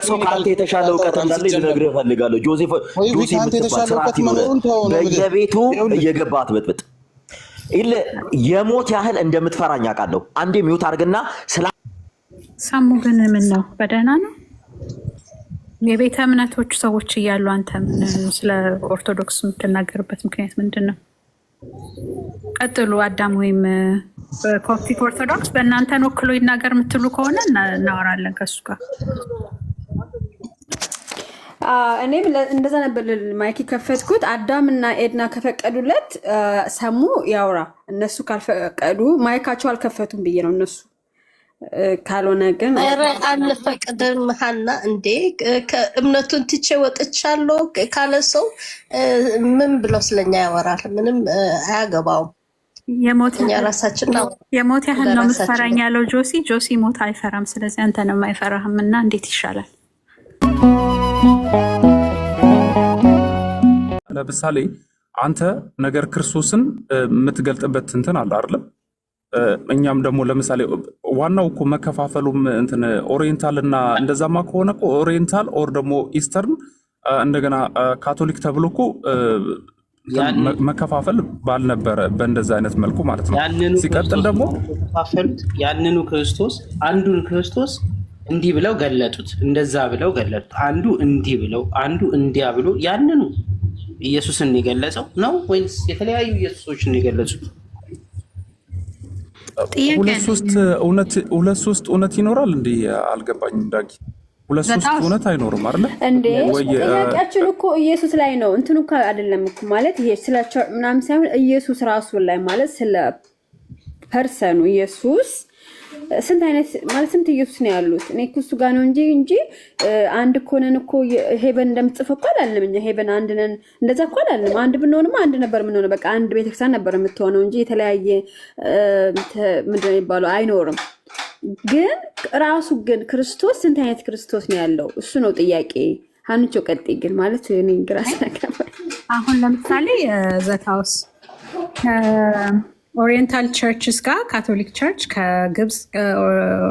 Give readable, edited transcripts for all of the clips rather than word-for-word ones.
ሰው ካንተ የተሻለ እውቀት እንዳለ ልነግርህ እፈልጋለሁ። ጆሴፍ የምትባል ስርዓት ይኖርህ በየቤቱ እየገባ አትበጥብጥ። የሞት ያህል እንደምትፈራኝ አውቃለሁ። አንዴ ሚውት አድርግና ሳሙ ግን ምን ነው በደህና ነው? የቤተ እምነቶች ሰዎች እያሉ አንተ ስለ ኦርቶዶክስ የምትናገርበት ምክንያት ምንድን ነው? ቀጥሉ። አዳም ወይም ኮፕቲክ ኦርቶዶክስ በእናንተን ወክሎ ይናገር የምትሉ ከሆነ እናወራለን ከሱ ጋር። እኔም እንደዛ ነበር ማይክ ከፈትኩት። አዳም እና ኤድና ከፈቀዱለት ሰሙ ያውራ። እነሱ ካልፈቀዱ ማይካቸው አልከፈቱም ብዬ ነው። እነሱ ካልሆነ ግን አንፈቅድም። ሀና እንዴ እምነቱን ትቼ ወጥቻለሁ ካለ ሰው ምን ብለው ስለኛ ያወራል? ምንም አያገባውም። የሞት ያህል ነው የምትፈራኝ ያለው ጆሲ ሞት አይፈራም። ስለዚህ አንተ ነው የማይፈራህም እና እንዴት ይሻላል? ለምሳሌ አንተ ነገር ክርስቶስን የምትገልጥበት እንትን አለ አይደለም? እኛም ደግሞ ለምሳሌ ዋናው እኮ መከፋፈሉም እንትን ኦሪየንታል እና እንደዛማ ከሆነ እኮ ኦሪየንታል ኦር ደግሞ ኢስተርን እንደገና ካቶሊክ ተብሎ እኮ መከፋፈል ባልነበረ በእንደዛ አይነት መልኩ ማለት ነው። ሲቀጥል ደግሞ ያንኑ ክርስቶስ አንዱን ክርስቶስ እንዲህ ብለው ገለጡት፣ እንደዛ ብለው ገለጡት። አንዱ እንዲህ ብለው አንዱ እንዲያ ብሎ ያንኑ ኢየሱስን የገለጸው ነው ወይስ የተለያዩ ኢየሱሶችን የገለጹት? ሁለት ሶስት እውነት ይኖራል እንዴ? አልገባኝም ዳጊ። ሁለት ሶስት እውነት አይኖርም አይደል እንዴ? ጥያቄያችን እኮ ኢየሱስ ላይ ነው። እንትኑ እኮ አይደለም እኮ ማለት ይሄ ስለ ምናምን ሳይሆን ኢየሱስ ራሱ ላይ ማለት ስለ ፐርሰኑ ኢየሱስ ስንት አይነት ማለት ስንት ኢየሱስ ነው ያሉት? እኔ እኮ እሱ ጋር ነው እንጂ አንድ እኮ ነን እኮ ሄቨን እንደምትጽፈው እኮ አላልንም እኛ። ሄቨን አንድ ነን እንደዛ እኮ አላልንም። አንድ ብንሆንማ አንድ ነበር የምንሆነው። በቃ አንድ ቤተክርስቲያን ነበር የምትሆነው እንጂ የተለያየ ምንድን ነው የሚባለው አይኖርም። ግን ራሱ ግን ክርስቶስ ስንት አይነት ክርስቶስ ነው ያለው? እሱ ነው ጥያቄ። ሀንቾ ቀጤ ግን ማለት እኔ ግራ ስለገባኝ አሁን ለምሳሌ ዘታውስ ኦሪየንታል ቸርችስ ጋር ካቶሊክ ቸርች፣ ከግብፅ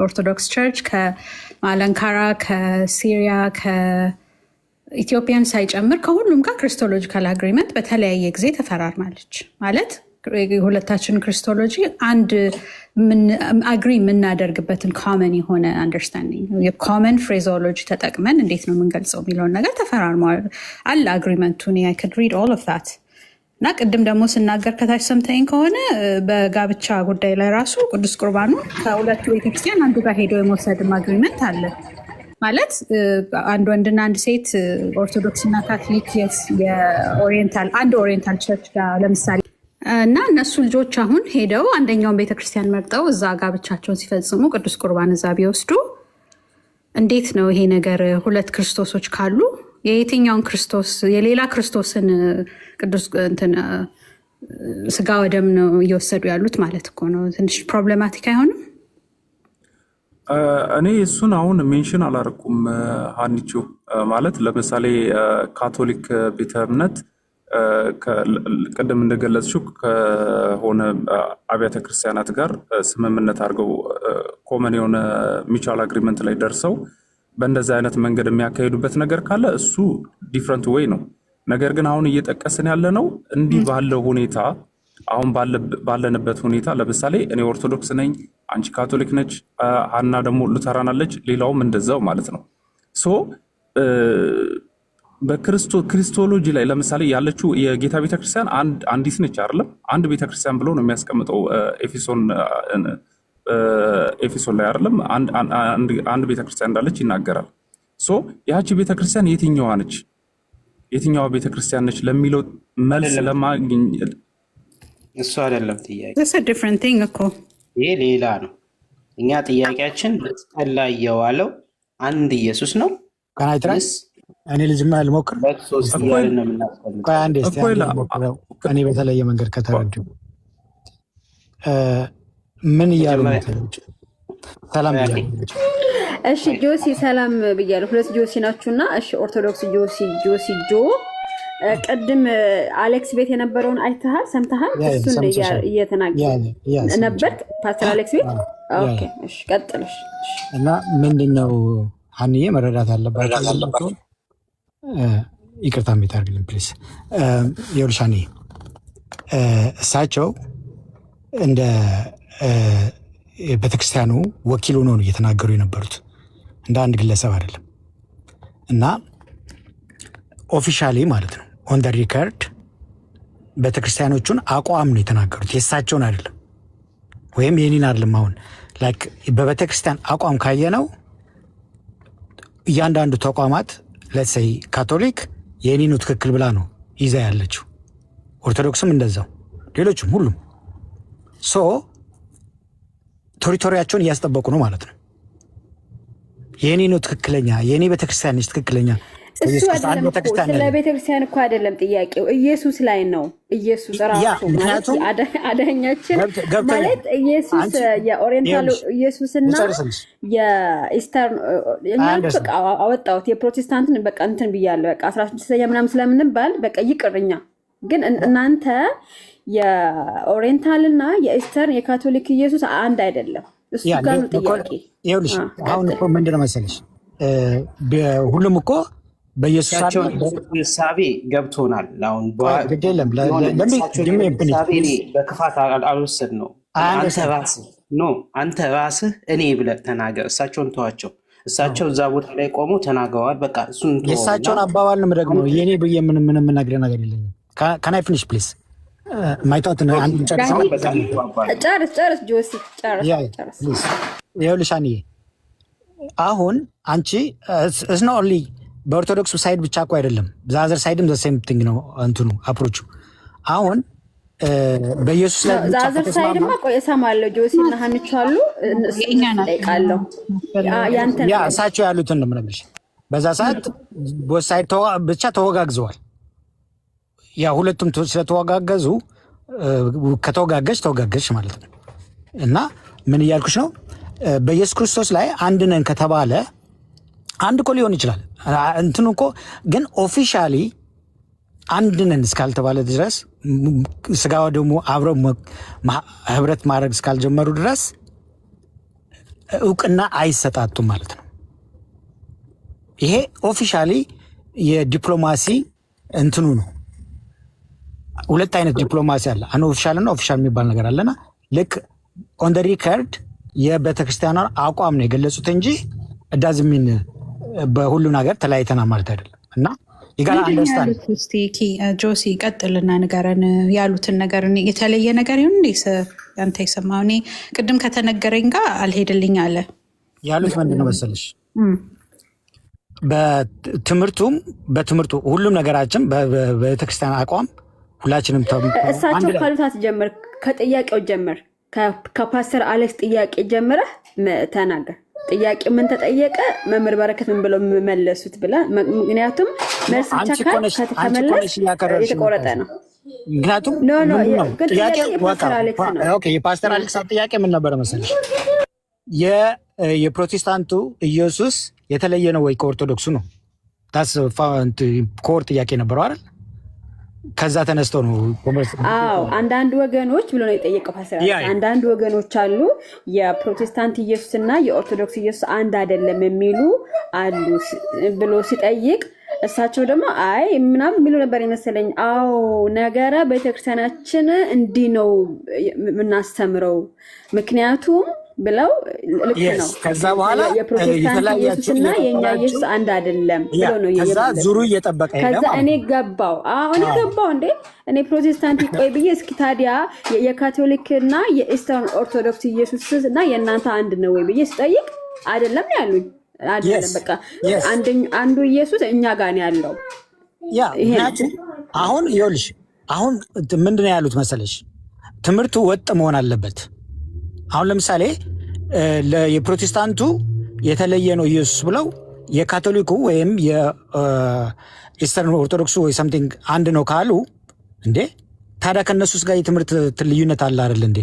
ኦርቶዶክስ ቸርች፣ ከማለንካራ፣ ከሲሪያ፣ ከኢትዮጵያን ሳይጨምር ከሁሉም ጋር ክሪስቶሎጂካል አግሪመንት በተለያየ ጊዜ ተፈራርማለች። ማለት ሁለታችን ክሪስቶሎጂ አንድ አግሪ የምናደርግበትን ኮመን የሆነ አንደርስታንዲንግ የኮመን ፍሬዞሎጂ ተጠቅመን እንዴት ነው የምንገልጸው የሚለውን ነገር ተፈራርመዋል አለ አግሪመንቱ። አይ ክድ ሪድ ኦል ኦፍ ዛት እና ቅድም ደግሞ ስናገር ከታች ሰምተኝ ከሆነ በጋብቻ ጉዳይ ላይ ራሱ ቅዱስ ቁርባኑ ከሁለቱ ቤተክርስቲያን አንዱ ጋር ሄዶ የመውሰድም አግሪመንት አለ። ማለት አንድ ወንድና አንድ ሴት ኦርቶዶክስ እና ካቶሊክ አንድ ኦሪየንታል ቸርች ጋር ለምሳሌ እና እነሱ ልጆች አሁን ሄደው አንደኛውን ቤተክርስቲያን መርጠው እዛ ጋብቻቸውን ሲፈጽሙ ቅዱስ ቁርባን እዛ ቢወስዱ እንዴት ነው ይሄ ነገር? ሁለት ክርስቶሶች ካሉ የየትኛውን ክርስቶስ የሌላ ክርስቶስን ቅዱስ እንትን ስጋ ወደም ነው እየወሰዱ ያሉት ማለት እኮ ነው። ትንሽ ፕሮብሌማቲክ አይሆንም? እኔ እሱን አሁን ሜንሽን አላደረኩም ሀኒቹ። ማለት ለምሳሌ ካቶሊክ ቤተ እምነት ቅድም እንደገለጽሽው ከሆነ አብያተ ክርስቲያናት ጋር ስምምነት አድርገው ኮመን የሆነ ሚቹዋል አግሪመንት ላይ ደርሰው በእንደዚህ አይነት መንገድ የሚያካሂዱበት ነገር ካለ እሱ ዲፍረንት ወይ ነው። ነገር ግን አሁን እየጠቀስን ያለ ነው እንዲህ ባለው ሁኔታ አሁን ባለንበት ሁኔታ ለምሳሌ እኔ ኦርቶዶክስ ነኝ፣ አንቺ ካቶሊክ ነች፣ ሀና ደግሞ ሉተራን አለች፣ ሌላውም እንደዛው ማለት ነው። ሶ በክርስቶሎጂ ላይ ለምሳሌ ያለችው የጌታ ቤተክርስቲያን አንዲት ነች አይደለም? አንድ ቤተክርስቲያን ብሎ ነው የሚያስቀምጠው ኤፌሶን ላይ አይደለም? አንድ ቤተክርስቲያን እንዳለች ይናገራል። ሶ ያቺ ቤተክርስቲያን የትኛዋ ነች? የትኛዋ ቤተክርስቲያን ነች ለሚለው መልስ ለማግኘት እሱ አይደለም ጥያቄ። That's a different thing እኮ ይሄ ሌላ ነው። እኛ ጥያቄያችን መስቀል ላይ የዋለው አንድ ኢየሱስ ነው። እኔ ልጅማ ልሞክር እኔ በተለየ መንገድ ከተረዱ ምን እያሉ ሰላም ብያለሁ። እሺ ጆሲ ሰላም ብያለሁ። ሁለት ጆሲ ናችሁና እሺ ኦርቶዶክስ ጆሲ ቅድም አሌክስ ቤት የነበረውን አይተሃል ሰምተሃል? እሱን እየተናገረ ነበር ፓስተር አሌክስ ቤት። ኦኬ እሺ ቀጥልሽ። እና ምንድነው ሀኒዬ መረዳት አለባቸው። ይቅርታ የሚታርግልን ፕሊስ። ይኸውልሽ ሀኒዬ እሳቸው እንደ ቤተክርስቲያኑ ወኪል ሆነው ነው እየተናገሩ የነበሩት እንደ አንድ ግለሰብ አይደለም። እና ኦፊሻሊ ማለት ነው ኦን ደ ሪከርድ ቤተክርስቲያኖቹን አቋም ነው የተናገሩት፣ የእሳቸውን አይደለም ወይም የኔን አይደለም። አሁን ላይክ በቤተክርስቲያን አቋም ካየነው እያንዳንዱ ተቋማት ለሰይ ካቶሊክ የኔኑ ትክክል ብላ ነው ይዛ ያለችው፣ ኦርቶዶክስም እንደዛው፣ ሌሎችም ሁሉም ሶ ቴሪቶሪያቸውን እያስጠበቁ ነው ማለት ነው። የኔ ነው ትክክለኛ፣ የኔ ቤተክርስቲያን ነች ትክክለኛ። እሱ አይደለም እኮ ስለ ቤተክርስቲያን እኮ አይደለም ጥያቄው፣ ኢየሱስ ላይ ነው። ኢየሱስ ራሱ ማለት አዳኛችን ማለት ኢየሱስ የኦሪየንታል ኢየሱስና የኢስተርን እኛን በቃ አወጣሁት። የፕሮቴስታንትን በቃ እንትን ብያለሁ በቃ 16ኛ ምናምን ስለምንባል በቃ ይቅርኛ። ግን እናንተ የኦሪየንታልና የኢስተርን የካቶሊክ ኢየሱስ አንድ አይደለም። እሱ ጋር ነው ጥያቄ። ይኸውልሽ አሁን እኮ ምንድን ነው መሰለሽ ሁሉም እኮ በኢየሱሳቸው ሳቤ ገብቶናል። አሁን በክፋት አልወሰድ ነው። አንተ ራስህ እኔ ብለህ ተናገር። እሳቸውን ተዋቸው። እሳቸው እዛ ቦታ ላይ ቆመው ተናግረዋል። በቃ እሱን የእሳቸውን አባባል ነው ደግሞ የኔ ብዬ ምንም የምናገረው ነገር የለኝም። ካናይ ፊኒሽ ፕሊዝ ማይቷት አንድ ጨርስ ጆሲ ጨርስ። ይኸውልሽ አንዬ አሁን አንቺ እስኖ ኦንሊ በኦርቶዶክስ ሳይድ ብቻ እኮ አይደለም፣ ዛዘር ሳይድም ዘሴም ቲንግ ነው እንትኑ አፕሮቹ። አሁን በኢየሱስ ላይ ዛዘር ሳይድማ ቆይ እሰማለሁ። ጆሲ እና ሀንቹ አሉ ጠይቃለሁ። ያ እሳቸው ያሉትን ነው የምነግርሽ። በዛ ሰዓት በሳይድ ብቻ ተወጋግዘዋል። ያ ሁለቱም ስለተወጋገዙ ከተወጋገች ማለት ነው። እና ምን እያልኩሽ ነው? በኢየሱስ ክርስቶስ ላይ አንድ ነን ከተባለ አንድ እኮ ሊሆን ይችላል እንትኑ እኮ ግን ኦፊሻሊ አንድ ነን እስካልተባለ ድረስ ስጋው ደግሞ አብረው ህብረት ማድረግ እስካልጀመሩ ድረስ እውቅና አይሰጣጡም ማለት ነው። ይሄ ኦፊሻሊ የዲፕሎማሲ እንትኑ ነው። ሁለት አይነት ዲፕሎማሲ አለ። አን ኦፊሻል እና ኦፊሻል የሚባል ነገር አለና ልክ ኦን ደ ሪከርድ የቤተክርስቲያኗን አቋም ነው የገለጹት እንጂ እዳዝሚን በሁሉም ነገር ተለያይተናል ማለት አይደለም። እና ይጋራ አንደርስታንድ እስቲ ጆሲ ቀጥልና ንገረን ያሉትን ነገር። የተለየ ነገር ይሁን እንዴ አንተ የሰማው? እኔ ቅድም ከተነገረኝ ጋር አልሄድልኝ አለ ያሉት ምንድን ነው መሰለሽ? በትምህርቱ ሁሉም ነገራችን በቤተክርስቲያን አቋም ሁላችንም እሳቸው ካሉት አትጀምር፣ ከጥያቄው ጀምር። ከፓስተር አሌክስ ጥያቄ ጀምረህ ተናገር። ጥያቄ ምን ተጠየቀ? መምህር በረከት ምን ብለው መለሱት ብላ። ምክንያቱም መልስ ብቻ ከተመለስ የተቆረጠ ነው። ምክንያቱም የፓስተር አሌክስ ጥያቄ ምን ነበረ መሰለሽ? የፕሮቴስታንቱ ኢየሱስ የተለየ ነው ወይ ከኦርቶዶክሱ ነው? ታስ ኮር ጥያቄ ነበረው አይደል? ከዛ ተነስተው ነው። አዎ አንዳንድ ወገኖች ብሎ ነው የጠየቀው ፓስተር። አንዳንድ ወገኖች አሉ የፕሮቴስታንት ኢየሱስና የኦርቶዶክስ ኢየሱስ አንድ አይደለም የሚሉ አሉ ብሎ ሲጠይቅ፣ እሳቸው ደግሞ አይ ምናምን የሚሉ ነበር ይመስለኝ። አዎ ነገረ ቤተክርስቲያናችን እንዲህ ነው የምናስተምረው ምክንያቱም ብለው ልክ ነው። ከዛ በኋላ የፕሮቴስታንት ኢየሱስና የኛ ኢየሱስ አንድ አይደለም ብሎ ነው ከዛ ዙሩ እየጠበቀ ከዛ እኔ ገባው እንዴ እኔ ፕሮቴስታንት ቆይ ብዬ እስኪ ታዲያ የካቶሊክና የኢስተርን ኦርቶዶክስ ኢየሱስና የእናንተ አንድ ነው ወይ ብዬ ስጠይቅ አይደለም ያሉኝ። አይደለም በቃ አንዱ ኢየሱስ እኛ ጋር ነው ያለው። አሁን ይኸውልሽ አሁን ምንድነው ያሉት መሰለሽ? ትምህርቱ ወጥ መሆን አለበት። አሁን ለምሳሌ የፕሮቴስታንቱ የተለየ ነው ኢየሱስ ብለው የካቶሊኩ ወይም የኢስተርን ኦርቶዶክሱ ወይ ሰምቲንግ አንድ ነው ካሉ እንዴ ታዲያ ከነሱስ ጋር የትምህርት ልዩነት አለ አይደል እንዴ?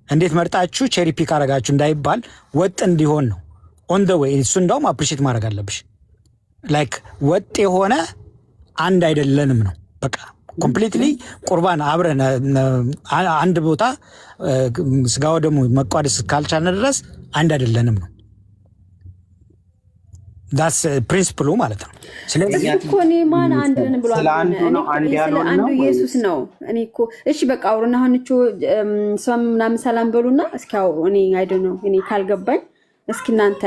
እንዴት መርጣችሁ ቼሪ ፒክ አረጋችሁ እንዳይባል ወጥ እንዲሆን ነው። ኦን ደ ዌይ እሱ እንደውም አፕሪሺየት ማድረግ አለብሽ። ላይክ ወጥ የሆነ አንድ አይደለንም ነው በቃ ኮምፕሊትሊ ቁርባን አብረን አንድ ቦታ ስጋው ደግሞ መቋደስ ካልቻልን ድረስ አንድ አይደለንም ነው። ዳስ ፕሪንሲፕሉ ማለት ነው። ስለዚህ እኮ እኔ ማን አንድን ብሎ ስለ አንዱ ኢየሱስ ነው። እኔ እኮ እሺ በቃ አውሩና አሁን እኮ ሰም ምናምን ሰላም በሉና እስኪ አውሩ። እኔ አይ ዶንት ኖ እኔ ካልገባኝ እስኪ እናንተ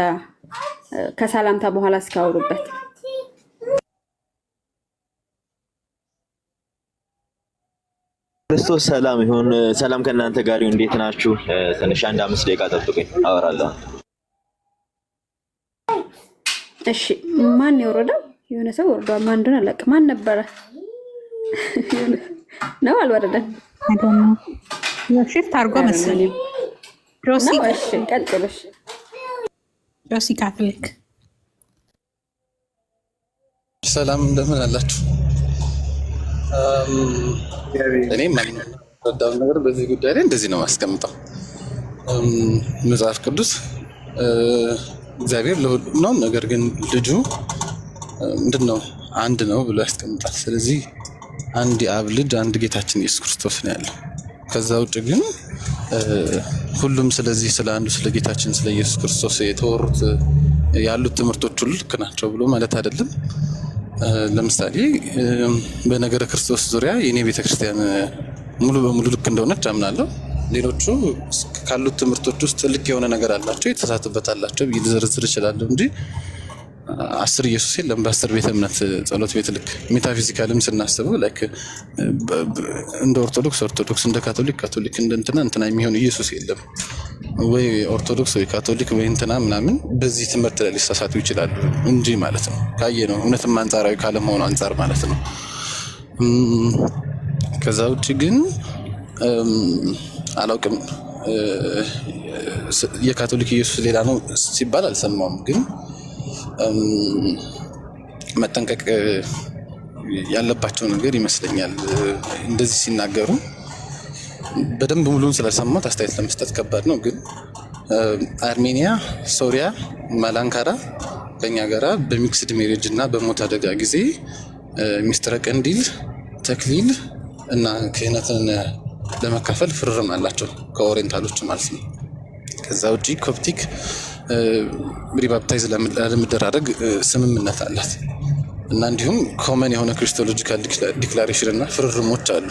ከሰላምታ በኋላ እስኪ አውሩበት። ክርስቶስ ሰላም ይሁን። ሰላም ከእናንተ ጋር ይሁን። እንዴት ናችሁ? ትንሽ 1-5 ደቂቃ ጠብቁኝ አወራለሁ። እሺ ማን የወረደው? የሆነ ሰው ወርዷል። ማን እንደሆነ አላውቅም። ማን ነበረ ነው? አልወረደም። ሽፍት አድርጎ መሰለኝ ጆሲ። እሺ ቀጥልሽ። ጆሲ ካቶሊክ። ሰላም እንደምን አላችሁ? እኔ ማንኛውም ነገር በዚህ ጉዳይ ላይ እንደዚህ ነው ማስቀምጠው። መጽሐፍ ቅዱስ እግዚአብሔር ለሁሉም ነው፣ ነገር ግን ልጁ ምንድን ነው አንድ ነው ብሎ ያስቀምጣል። ስለዚህ አንድ የአብ ልጅ አንድ ጌታችን ኢየሱስ ክርስቶስ ነው ያለው። ከዛ ውጭ ግን ሁሉም ስለዚህ ስለ አንዱ ስለ ጌታችን ስለ ኢየሱስ ክርስቶስ የተወሩት ያሉት ትምህርቶች ሁሉ ልክ ናቸው ብሎ ማለት አይደለም። ለምሳሌ በነገረ ክርስቶስ ዙሪያ የኔ ቤተክርስቲያን ሙሉ በሙሉ ልክ እንደሆነች አምናለሁ። ሌሎቹ ካሉት ትምህርቶች ውስጥ ልክ የሆነ ነገር አላቸው፣ የተሳሳቱበት አላቸው ብዬ ልዘረዝር እችላለሁ እንጂ 10 ኢየሱስ የለም በ10 ቤተ እምነት ጸሎት ቤት። ልክ ሜታፊዚካልም ስናስበው ላይክ እንደ ኦርቶዶክስ እንደ ካቶሊክ እንደ እንትና የሚሆን ኢየሱስ የለም። ወይ ኦርቶዶክስ ወይ ካቶሊክ ወይ እንትና ምናምን በዚህ ትምህርት ላይ ሊሳሳቱ ይችላሉ እንጂ ማለት ነው። ካየ ነው እውነትም አንጻራዊ ካለመሆኑ አንጻር ማለት ነው። ከዛ ውጭ ግን አላውቅም። የካቶሊክ ኢየሱስ ሌላ ነው ሲባል አልሰማውም። ግን መጠንቀቅ ያለባቸው ነገር ይመስለኛል። እንደዚህ ሲናገሩ በደንብ ሙሉን ስላልሰማሁት አስተያየት ለመስጠት ከባድ ነው። ግን አርሜኒያ፣ ሶሪያ፣ ማላንካራ ከኛ ጋራ በሚክስድ ሜሬጅ እና በሞት አደጋ ጊዜ ሚስጥረ ቀንዲል፣ ተክሊል እና ክህነትን ለመካፈል ፍርርም አላቸው ከኦሪየንታሎች ማለት ነው። ከዛ ውጭ ኮፕቲክ ሪባፕታይዝ ለመደራረግ ስምምነት አላት እና እንዲሁም ኮመን የሆነ ክሪስቶሎጂካል ዲክላሬሽን እና ፍርርሞች አሉ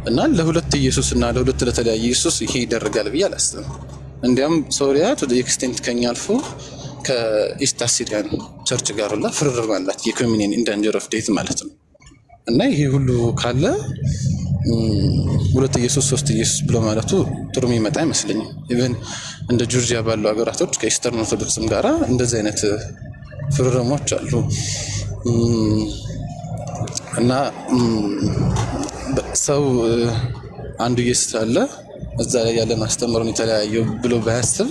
እና ለሁለት ኢየሱስ እና ለሁለት ለተለያየ ኢየሱስ ይሄ ይደረጋል ብዬ አላስብም። እንዲያም ሶሪያ ቱ ኤክስቴንት ከኛ አልፎ ከኢስት አሲሪያን ቸርች ጋር ሁላ ፍርርም አላት የኮሚኒየን ኢን ዳንጀር ኦፍ ዴት ማለት ነው። እና ይሄ ሁሉ ካለ ሁለት ኢየሱስ ሶስት ኢየሱስ ብሎ ማለቱ ጥሩ የሚመጣ አይመስለኝም። ኢቨን እንደ ጆርጂያ ባሉ ሀገራቶች ከኢስተርን ኦርቶዶክስም ጋራ እንደዚህ አይነት ፍርርሞች አሉ እና ሰው አንዱ ኢየሱስ አለ እዛ ላይ ያለን አስተምሮን የተለያየው ብሎ ባያስብ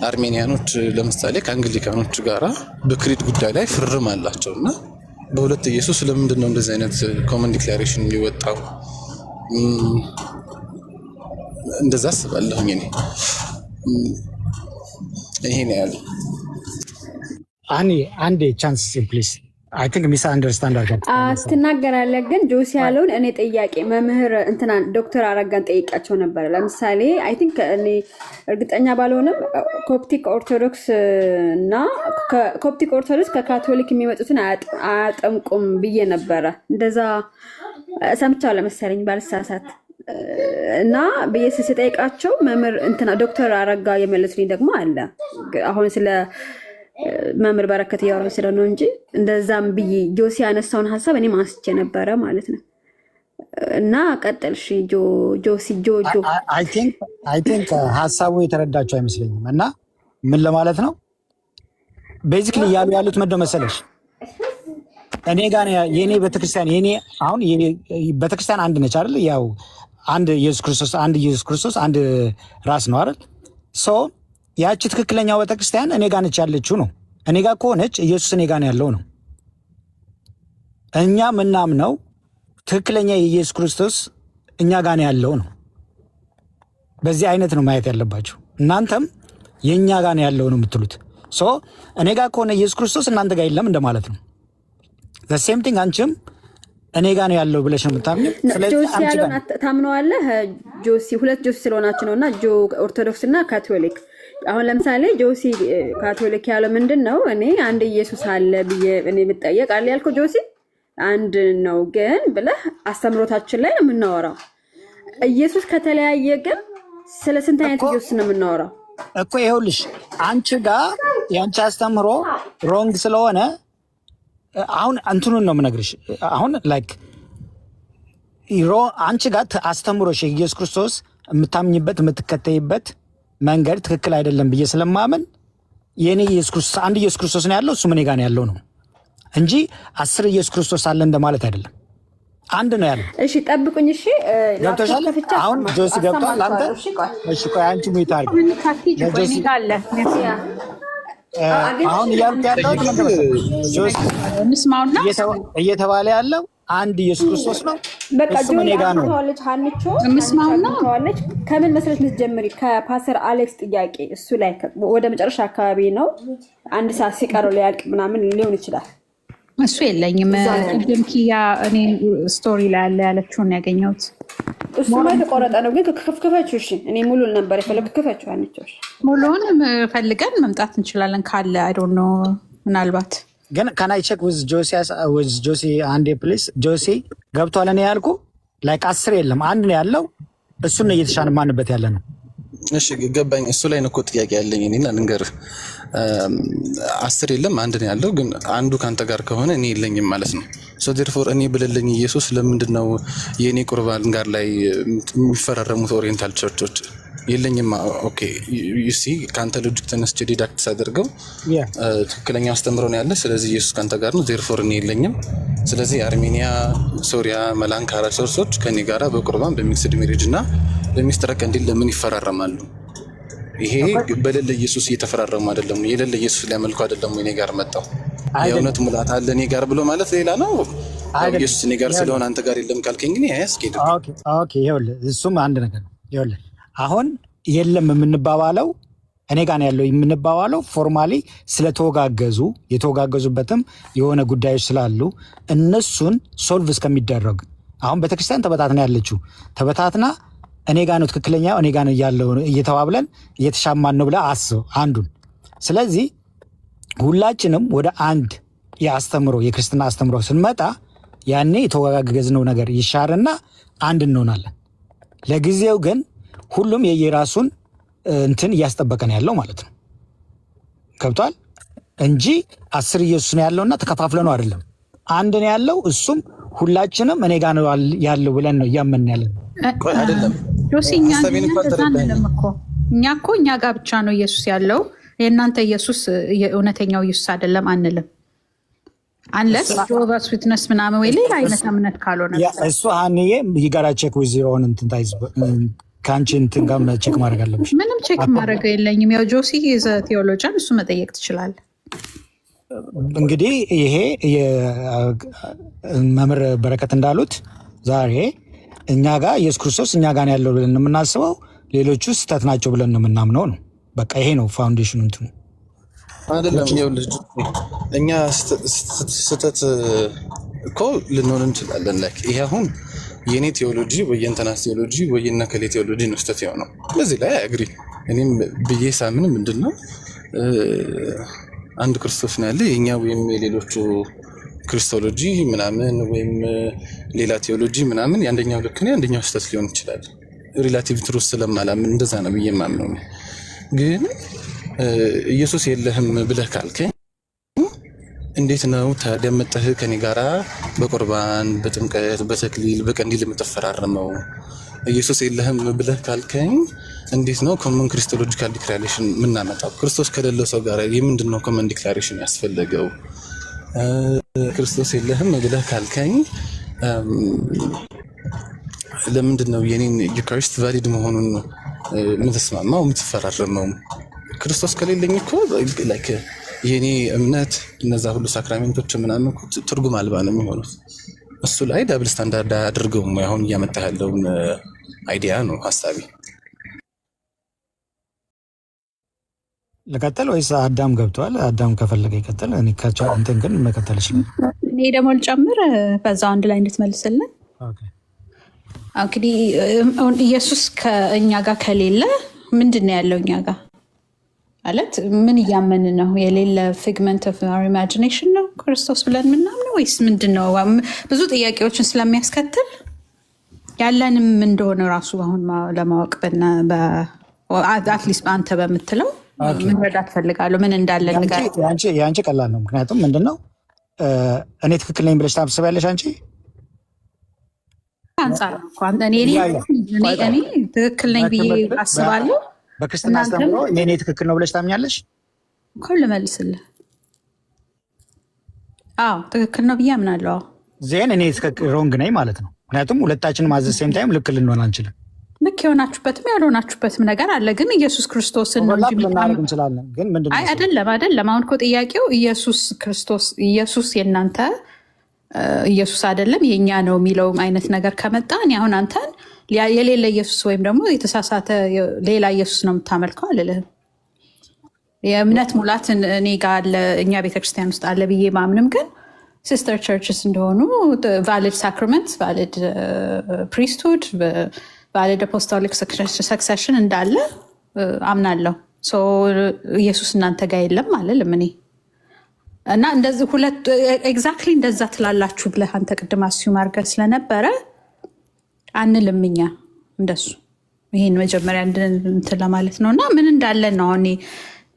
አርሜኒያኖች ለምሳሌ ከአንግሊካኖች ጋራ በክሪድ ጉዳይ ላይ ፍርርም አላቸው እና በሁለት ኢየሱስ ለምንድን ነው እንደዚህ አይነት ኮመን ዲክላሬሽን የሚወጣው? እንደዛ አስባለሁኝ እኔ። ይሄ ነው ያለው። አንዴ ቻንስ ፕሊዝ። አይ ቲንክ ሚስ አንደርስታንድ አድርገን ትናገራለህ። ግን ጆሲ ያለውን እኔ ጥያቄ መምህር እንትና ዶክተር አረጋን ጠይቃቸው ነበረ። ለምሳሌ አይ ቲንክ እኔ እርግጠኛ ባልሆንም ኮፕቲክ ኦርቶዶክስ እና ኮፕቲክ ኦርቶዶክስ ከካቶሊክ የሚመጡትን አያጠምቁም ብዬ ነበረ። እንደዛ ሰምቻለሁ መሰለኝ ባልሳሳት እና ብዬ ስጠይቃቸው መምህር እንትና ዶክተር አረጋ የመለሱልኝ ደግሞ አለ። አሁን ስለ መምህር በረከት እያወራሁ ስለ ነው እንጂ እንደዛም ብዬ ጆሲ ያነሳውን ሀሳብ እኔ ማስቼ ነበረ ማለት ነው። እና ቀጥልሽ ጆሲ አይ ቲንክ ሀሳቡ የተረዳቸው አይመስለኝም። እና ምን ለማለት ነው ቤዚክሊ እያሉ ያሉት ምንድን መሰለሽ፣ እኔ ጋር የኔ ቤተክርስቲያን አሁን ቤተክርስቲያን አንድ ነች አይደል? ያው አንድ ኢየሱስ ክርስቶስ አንድ ራስ ነው አይደል? ሶ ያቺ ትክክለኛው ቤተክርስቲያን እኔ ጋር ነች ያለችው ነው። እኔ ጋር ከሆነች ኢየሱስ እኔ ጋር ያለው ነው። እኛ ምናምነው ትክክለኛ የኢየሱስ ክርስቶስ እኛ ጋር ያለው ነው። በዚህ አይነት ነው ማየት ያለባቸው። እናንተም የእኛ ጋር ያለው ነው የምትሉት። ሶ እኔ ጋር ከሆነ ኢየሱስ ክርስቶስ እናንተ ጋር የለም እንደማለት ነው። ሴም ቲንግ አንቺም እኔ ጋር ነው ያለው ብለሽ ነው የምታምኚው። ጆሲ ያለውን ታምነዋለህ? ጆሲ ሁለት ጆሲ ስለሆናችሁ ነው እና ኦርቶዶክስ እና ካቶሊክ አሁን ለምሳሌ ጆሲ ካቶሊክ ያለው ምንድን ነው? እኔ አንድ ኢየሱስ አለ ብዬ እኔ ብጠየቅ አለ ያልከው ጆሲ አንድ ነው ግን ብለህ አስተምሮታችን ላይ ነው የምናወራው። ኢየሱስ ከተለያየ ግን ስለ ስንት አይነት ኢየሱስ ነው የምናወራው እኮ? ይኸውልሽ አንቺ ጋር የአንቺ አስተምሮ ሮንግ ስለሆነ አሁን እንትኑን ነው የምነግርሽ። አሁን ላይክ አንቺ ጋር አስተምሮሽ ኢየሱስ ክርስቶስ የምታምኝበት የምትከተይበት መንገድ ትክክል አይደለም ብዬ ስለማምን የኔ ኢየሱስ ክርስቶስ አንድ ኢየሱስ ክርስቶስ ነው ያለው፣ እሱ እኔ ጋር ነው ያለው ነው እንጂ 10 ኢየሱስ ክርስቶስ አለ እንደማለት አይደለም። አንድ ነው ያለው። እሺ ጠብቁኝ። እሺ ገብቶሻል? አሁን ጆሲ ገብቷል። አንተ እሺ ቆይ አንቺ ሙይታ አድርጊ። አሁን እያልኩ ያለው ጆሲ እየተባለ ያለው አንድ ኢየሱስ ክርስቶስ ነው። በቃ ጆኒ ተዋለች ሀንቾ ተዋለች። ከምን መስለሽ ልትጀምሪ? ከፓስተር አሌክስ ጥያቄ እሱ ላይ ወደ መጨረሻ አካባቢ ነው። አንድ ሰዓት ሲቀረው ሊያልቅ ምናምን ሊሆን ይችላል። እሱ የለኝም። ቅድም ኪያ እኔ ስቶሪ ላይ ያለ ያለችውን ያገኘሁት እሱ ላይ ተቆረጠ ነው። ግን ክፈችው። እሺ እኔ ሙሉን ነበር የፈለኩት። ክፈችው ሀንቾ። ሙሉውን ፈልገን መምጣት እንችላለን ካለ አይ ዶንት ኖ ምናልባት ግን can I check with Josie አንዴ ፕሊስ? ጆሲ ገብቷል። እኔ ያልኩ ላይክ 10 የለም አንድ ነው ያለው። እሱን ነው እየተሻለ ማንበት ያለ ነው። እሺ ገባኝ። እሱ ላይ ነው እኮ ጥያቄ ያለኝ እኔና ልንገርህ። 10 የለም አንድ ነው ያለው። ግን አንዱ ካንተ ጋር ከሆነ እኔ የለኝም ማለት ነው። ሶ ዴርፎር እኔ ብለልኝ ኢየሱስ ለምንድን ነው የኔ ቁርባን ጋር ላይ የሚፈራረሙት ኦሪየንታል ቸርቾች የለኝም? ኦኬ ዩሲ ካንተ ሎጂክ ተነስቼ ዲዳክት ሳደርገው ትክክለኛ አስተምሮ ነው ያለ። ስለዚህ ኢየሱስ ካንተ ጋር ነው፣ ዴርፎር እኔ የለኝም። ስለዚህ አርሜኒያ፣ ሶሪያ፣ መላንካራ ቸርቾች ከኔ ጋራ በቁርባን በሚክስድ ሜሪጅ እና በሚስጥረ ቀንዲል ለምን ይፈራረማሉ? ይሄ በሌለ ኢየሱስ እየተፈራረሙ አይደለም። የሌለ ኢየሱስ ሊያመልኩ አይደለም እኔ ጋር መጣው። የእውነት ሙላት አለ እኔ ጋር ብሎ ማለት ሌላ ነው። ኢየሱስ እኔ ጋር ስለሆነ አንተ ጋር የለም ካልከኝ ግን አያስኬድም። ኦኬ ይኸውልህ እሱም አንድ ነገር ነው። ይኸውልህ አሁን የለም የምንባባለው እኔ ጋር ያለው የምንባባለው ፎርማሊ ስለተወጋገዙ የተወጋገዙበትም የሆነ ጉዳዮች ስላሉ እነሱን ሶልቭ እስከሚደረግ አሁን ቤተክርስቲያን ተበታትና ያለችው ተበታትና እኔ ጋር ነው ትክክለኛው እኔ ጋር ነው ያለው እየተባብለን እየተሻማን ነው ብለህ አስብ አንዱን። ስለዚህ ሁላችንም ወደ አንድ የአስተምሮ የክርስትና አስተምሮ ስንመጣ ያኔ የተወጋገዝነው ነገር ይሻርና አንድ እንሆናለን። ለጊዜው ግን ሁሉም የየራሱን እንትን እያስጠበቀ ነው ያለው ማለት ነው። ገብቷል እንጂ 10 ኢየሱስ ነው ያለውና ተከፋፍለ ነው አይደለም። አንድ ነው ያለው። እሱም ሁላችንም እኔ ጋር ነው ያለው ብለን ነው እያመን ያለን አይደለም። ዶሲኛ እኛ እኛ ጋር ብቻ ነው ኢየሱስ ያለው። የእናንተ ኢየሱስ የእውነተኛው ኢየሱስ አይደለም አንልም። አንለስ ጆቫስ ዊትነስ ምናምን ወይ ሌላ አይነት እምነት ካልሆነ እሱ ሀኒዬ ይጋራ ቼክ ዊዝ ዮር ኦን እንትን ታይዝ ከአንቺ እንትን ጋር ቼክ ማድረግ አለብሽ። ምንም ቼክ ማድረግ የለኝም። ያው ጆሲ ዘ ቴዎሎጂያን እሱ መጠየቅ ትችላለህ። እንግዲህ ይሄ መምህር በረከት እንዳሉት ዛሬ እኛ ጋር ኢየሱስ ክርስቶስ እኛ ጋር ያለው ብለን የምናስበው ሌሎቹ ስህተት ናቸው ብለን ነው የምናምነው ነው። በቃ ይሄ ነው ፋውንዴሽኑ እንትኑ አይደለም። ይኸውልህ እኛ ስህተት እኮ ልንሆን እንችላለን። ላይክ ይሄ አሁን የኔ ቴዎሎጂ ወየንተናስ ቴዎሎጂ ወየና ከሌ ቴዎሎጂ ነው ስህተት የሆነው። በዚህ ላይ አግሪ እኔም ብዬ ሳምን ምንድነው አንድ ክርስቶስ ነው ያለ የኛ ወይም የሌሎቹ ክርስቶሎጂ ምናምን ወይም ሌላ ቴዎሎጂ ምናምን ያንደኛው ልክ ነው ያንደኛው ስህተት ሊሆን ይችላል። ሪላቲቭ ትሩዝ ስለማላምን እንደዛ ነው ብዬ ማምነው። ግን ኢየሱስ የለህም ብለህ ካልከኝ እንዴት ነው ታዲያ መጣህ ከኔ ጋራ በቁርባን በጥምቀት በተክሊል በቀንዲል የምትፈራረመው? ኢየሱስ የለህም ብለህ ካልከኝ እንዴት ነው ኮመን ክሪስቶሎጂካል ዲክላሬሽን የምናመጣው? ክርስቶስ ከሌለው ሰው ጋር የምንድን ነው ኮመን ዲክላሬሽን ያስፈለገው? ክርስቶስ የለህም ብለህ ካልከኝ ለምንድን ነው የኔን ዩካሪስት ቫሊድ መሆኑን የምትስማማው የምትፈራረመው? ክርስቶስ ከሌለኝ እኮ ላይክ የኔ እምነት እነዛ ሁሉ ሳክራሜንቶች ምናምን ትርጉም አልባ ነው የሚሆኑት። እሱ ላይ ዳብል ስታንዳርድ አድርገውም አሁን እያመጣ ያለውን አይዲያ ነው ሀሳቢ። ልቀጥል ወይስ አዳም ገብተዋል? አዳም ከፈለገ ይቀጥል። እኔ ካቻ እንትን ግን መቀጠል ይችላል። እኔ ደግሞ ልጨምር በዛው አንድ ላይ እንድትመልስልን። እንግዲህ ኢየሱስ ከእኛ ጋር ከሌለ ምንድን ነው ያለው እኛ ጋር? ማለት ምን እያመንን ነው? የሌለ ፊግመንት ኦፍ አወር ኢማጂኔሽን ነው ክርስቶስ ብለን ምናምን ወይስ ምንድን ነው? ብዙ ጥያቄዎችን ስለሚያስከትል ያለንም እንደሆነ ራሱ አሁን ለማወቅ አትሊስት በአንተ በምትለው መረዳት ፈልጋለሁ። ምን እንዳለ ነገር የአንቺ ቀላል ነው። ምክንያቱም ምንድነው እኔ ትክክል ነኝ ብለሽ ታስቢያለሽ አንቺ አንጻር እኔ ትክክል ነኝ ብዬ አስባለሁ። በክርስትና አስተምሮ እኔ ትክክል ነው ብለሽ ታምኛለሽ? እኮ ልመልስልህ። አዎ ትክክል ነው ብዬ አምናለሁ። ዜን እኔ ትክክል ሮንግ ነኝ ማለት ነው። ምክንያቱም ሁለታችንም አዘ ሴም ታይም ልክ ልንሆን አንችልም። ልክ የሆናችሁበትም ያልሆናችሁበትም ነገር አለ። ግን ኢየሱስ ክርስቶስን ነው ልናደርግ እንችላለን። ግን ምንድነው አይደለም። አሁን እኮ ጥያቄው ኢየሱስ ክርስቶስ ኢየሱስ የእናንተ ኢየሱስ አይደለም የእኛ ነው የሚለው አይነት ነገር ከመጣ እኔ አሁን አንተን የሌለ ኢየሱስ ወይም ደግሞ የተሳሳተ ሌላ ኢየሱስ ነው የምታመልከው አልልህም። የእምነት ሙላት እኔ ጋር አለ፣ እኛ ቤተክርስቲያን ውስጥ አለ ብዬ ማምንም፣ ግን ሲስተር ቸርችስ እንደሆኑ ቫሊድ ሳክራመንት፣ ቫሊድ ፕሪስትሁድ፣ ቫሊድ አፖስቶሊክ ሰክሰሽን እንዳለ አምናለሁ። ኢየሱስ እናንተ ጋር የለም አልልም እኔ እና እንደዚህ ሁለት ኤግዛክትሊ እንደዛ ትላላችሁ ብለህ አንተ ቅድም አስዩም አድርገህ ስለነበረ አንልም እኛ እንደሱ። ይህን መጀመሪያ እንትን ለማለት ነው። እና ምን እንዳለን ነው አሁን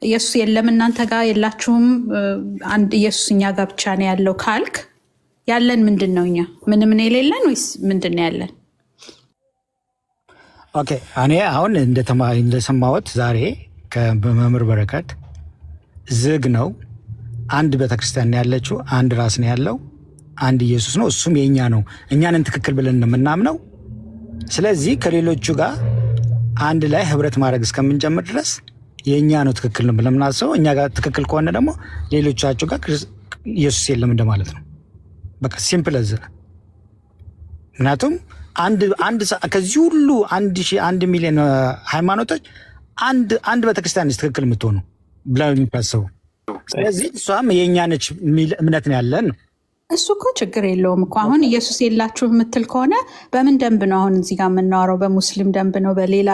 ኢየሱስ የለም እናንተ ጋር የላችሁም፣ አንድ ኢየሱስ እኛ ጋር ብቻ ነው ያለው ካልክ ያለን ምንድን ነው? እኛ ምንም ነው የሌለን ወይስ ምንድን ነው ያለን? ኦኬ እኔ አሁን እንደሰማሁት ዛሬ ከመምህር በረከት ዝግ ነው። አንድ ቤተክርስቲያን ያለችው አንድ ራስ ነው ያለው፣ አንድ ኢየሱስ ነው፣ እሱም የእኛ ነው። እኛንን ትክክል ብለን ነው የምናምነው። ስለዚህ ከሌሎቹ ጋር አንድ ላይ ህብረት ማድረግ እስከምንጀምር ድረስ የእኛ ነው ትክክል ነው ብለን የምናስበው። እኛ ጋር ትክክል ከሆነ ደግሞ ሌሎቻቸው ጋር ኢየሱስ የለም እንደማለት ነው። በቃ ሲምፕል እዝ። ምክንያቱም ከዚህ ሁሉ 1 ሚሊዮን ሃይማኖቶች አንድ ቤተክርስቲያን ትክክል የምትሆኑ ብላ የሚታሰቡ። ስለዚህ እሷም የእኛ ነች የሚል እምነት ነው ያለን ነው። እሱ እኮ ችግር የለውም እኮ። አሁን ኢየሱስ የላችሁ የምትል ከሆነ በምን ደንብ ነው አሁን እዚህ ጋር የምናወራው? በሙስሊም ደንብ ነው? በሌላ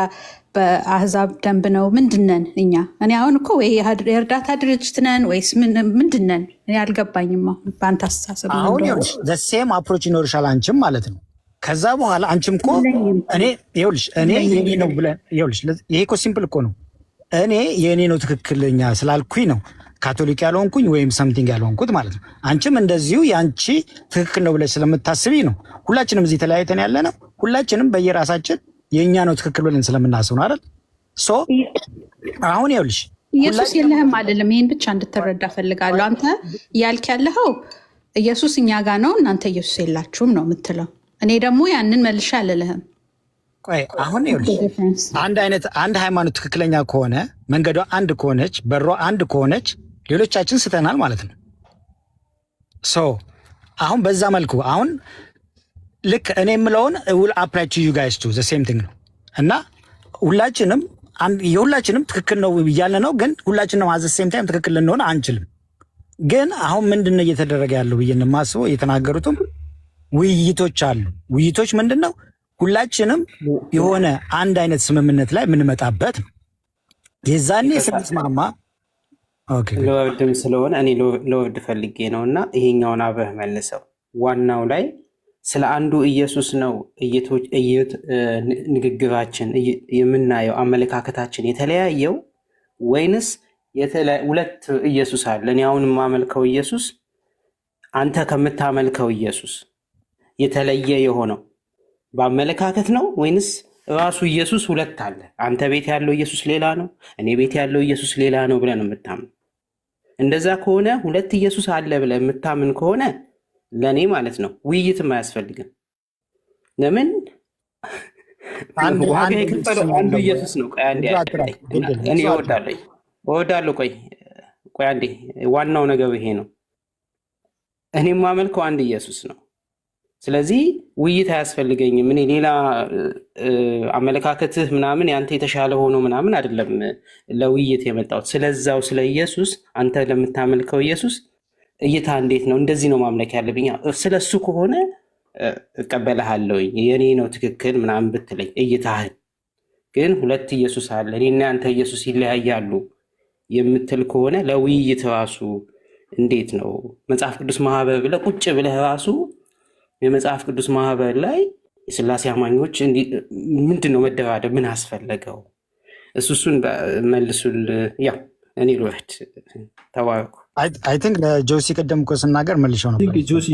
በአህዛብ ደንብ ነው? ምንድነን እኛ? እኔ አሁን እኮ ወይ የእርዳታ ድርጅት ነን ወይስ ምንድነን? እኔ አልገባኝም። አሁን በአንተ አስተሳሰብ አሁን ሴም አፕሮች ይኖርሻል አንቺም ማለት ነው። ከዛ በኋላ አንቺም እኮ እኔ የኔ ነው ብለን ይሄ እኮ ሲምፕል እኮ ነው። እኔ የእኔ ነው ትክክለኛ ስላልኩኝ ነው ካቶሊክ ያልሆንኩኝ ወይም ሰምቲንግ ያልሆንኩት ማለት ነው። አንቺም እንደዚሁ የአንቺ ትክክል ነው ብለሽ ስለምታስቢ ነው ሁላችንም እዚህ ተለያይተን ያለ ነው። ሁላችንም በየራሳችን የእኛ ነው ትክክል ብለን ስለምናስብ ነው አይደል? አሁን ይኸውልሽ ኢየሱስ የለህም አይደለም። ይህን ብቻ እንድትረዳ ፈልጋለሁ። አንተ እያልክ ያለኸው ኢየሱስ እኛ ጋር ነው፣ እናንተ ኢየሱስ የላችሁም ነው የምትለው። እኔ ደግሞ ያንን መልሻ አልልህም። ቆይ አሁን ይኸውልሽ አንድ ሃይማኖት ትክክለኛ ከሆነ መንገዷ አንድ ከሆነች በሯ አንድ ከሆነች ሌሎቻችን ስተናል ማለት ነው። አሁን በዛ መልኩ አሁን ልክ እኔ የምለውን ውል አፕላይ ቱ ዩ ጋይስ ቱ ዘ ሴም ቲንግ ነው እና የሁላችንም ትክክል ነው እያለ ነው። ግን ሁላችንም አዘ ሴም ታይም ትክክል ልንሆን አንችልም። ግን አሁን ምንድነው እየተደረገ ያለው ብዬ የማስበው እየተናገሩትም ውይይቶች አሉ። ውይይቶች ምንድን ነው? ሁላችንም የሆነ አንድ አይነት ስምምነት ላይ የምንመጣበት ነው። የዛኔ ስንስማማ ለወብድም ስለሆነ እኔ ለወብድ ፈልጌ ነው እና ይሄኛውን አብረህ መልሰው። ዋናው ላይ ስለ አንዱ ኢየሱስ ነው ንግግራችን የምናየው አመለካከታችን የተለያየው ወይንስ ሁለት ኢየሱስ አለ? እኔ አሁን የማመልከው ኢየሱስ አንተ ከምታመልከው ኢየሱስ የተለየ የሆነው በአመለካከት ነው ወይንስ ራሱ ኢየሱስ ሁለት አለ? አንተ ቤት ያለው ኢየሱስ ሌላ ነው፣ እኔ ቤት ያለው ኢየሱስ ሌላ ነው ብለህ ነው የምታምን። እንደዛ ከሆነ ሁለት ኢየሱስ አለ ብለህ የምታምን ከሆነ ለእኔ ማለት ነው ውይይትም አያስፈልግም። ለምን ዋጋ የከፈለው አንዱ ኢየሱስ ነው። እኔ እወዳለሁ። ቆይ አንዴ፣ ዋናው ነገር ይሄ ነው። እኔ የማመልከው አንድ ኢየሱስ ነው። ስለዚህ ውይይት አያስፈልገኝም። እኔ ሌላ አመለካከትህ ምናምን ያንተ የተሻለ ሆኖ ምናምን አይደለም ለውይይት የመጣሁት። ስለዛው ስለ ኢየሱስ አንተ ለምታመልከው ኢየሱስ እይታ እንዴት ነው? እንደዚህ ነው ማምለክ ያለብኝ። ስለ እሱ ከሆነ እቀበልሃለሁኝ፣ የኔ ነው ትክክል ምናምን ብትለኝ እይታህን። ግን ሁለት ኢየሱስ አለ፣ እኔና አንተ ኢየሱስ ይለያያሉ የምትል ከሆነ ለውይይት ራሱ እንዴት ነው መጽሐፍ ቅዱስ ማህበር ብለህ ቁጭ ብለህ ራሱ የመጽሐፍ ቅዱስ ማህበር ላይ የሥላሴ አማኞች ምንድን ነው መደራደር ምን አስፈለገው? እሱን መልሱል። ያው እኔ ልወርድ። ተባረኩ። አይ ቲንክ ለጆሲ ቀደም እኮ ስናገር መልሼው ነበር። ጆሲ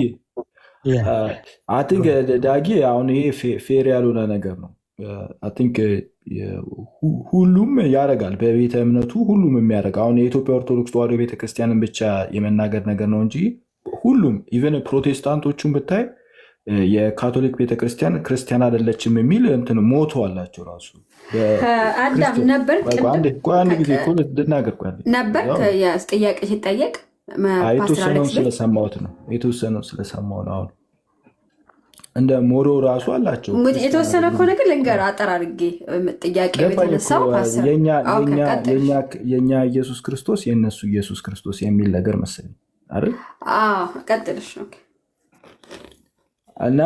አይ ቲንክ ዳጊ አሁን ይሄ ፌር ያልሆነ ነገር ነው። አይ ቲንክ ሁሉም ያደርጋል በቤተ እምነቱ ሁሉም የሚያደርግ አሁን የኢትዮጵያ ኦርቶዶክስ ተዋሕዶ ቤተክርስቲያንን ብቻ የመናገር ነገር ነው እንጂ ሁሉም ኢቨን ፕሮቴስታንቶቹን ብታይ የካቶሊክ ቤተክርስቲያን ክርስቲያን አይደለችም የሚል እንትን ሞቶ አላቸው። ራሱ አዳም ነበር አንድ ጊዜ ልናገር ነበር ጥያቄ ሲጠየቅ የተወሰነውን ስለሰማሁት ነው አሁን እንደ ሞሮ ራሱ አላቸው የተወሰነ ከሆነ ግን ልንገር አጠራርጌ ጥያቄ የተነሳው የእኛ ኢየሱስ ክርስቶስ የእነሱ ኢየሱስ ክርስቶስ የሚል ነገር መሰለኝ አይደል? ቀጥልሽ እና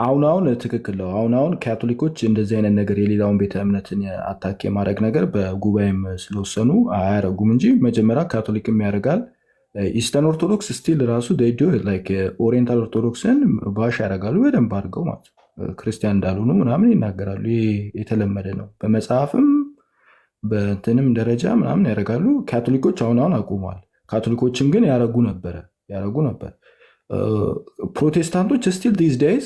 አሁን ትክክል ነው። አሁን ካቶሊኮች እንደዚህ አይነት ነገር የሌላውን ቤተ እምነትን አታክ የማድረግ ነገር በጉባኤም ስለወሰኑ አያረጉም እንጂ መጀመሪያ ካቶሊክም ያደርጋል። ኢስተርን ኦርቶዶክስ ስቲል ራሱ ኦሪየንታል ኦርቶዶክስን ባሽ ያደርጋሉ በደንብ አድርገው ማለት ክርስቲያን እንዳልሆኑ ምናምን ይናገራሉ። ይህ የተለመደ ነው። በመጽሐፍም በእንትንም ደረጃ ምናምን ያደርጋሉ። ካቶሊኮች አሁን አቁመዋል። ካቶሊኮችን ግን ያደረጉ ነበር። ፕሮቴስታንቶች ስቲል ዲዝ ዴይዝ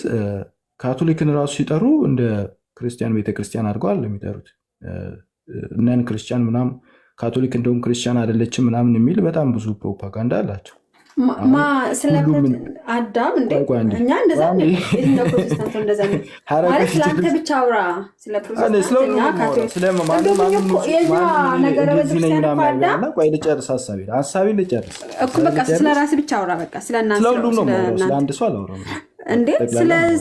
ካቶሊክን ራሱ ሲጠሩ እንደ ክርስቲያን ቤተክርስቲያን አድርገዋል የሚጠሩት ነን ክርስቲያን ምናምን ካቶሊክ እንደውም ክርስቲያን አይደለችም ምናምን የሚል በጣም ብዙ ፕሮፓጋንዳ አላቸው። አዳም እኛ እንደዛ ስለአንተ ብቻ አውራ ልጨርስ ስለ ራስህ ብቻ አውራ በቃ ስለሁሉም ነው ስለአንድ ሰው አላወራም እንዴ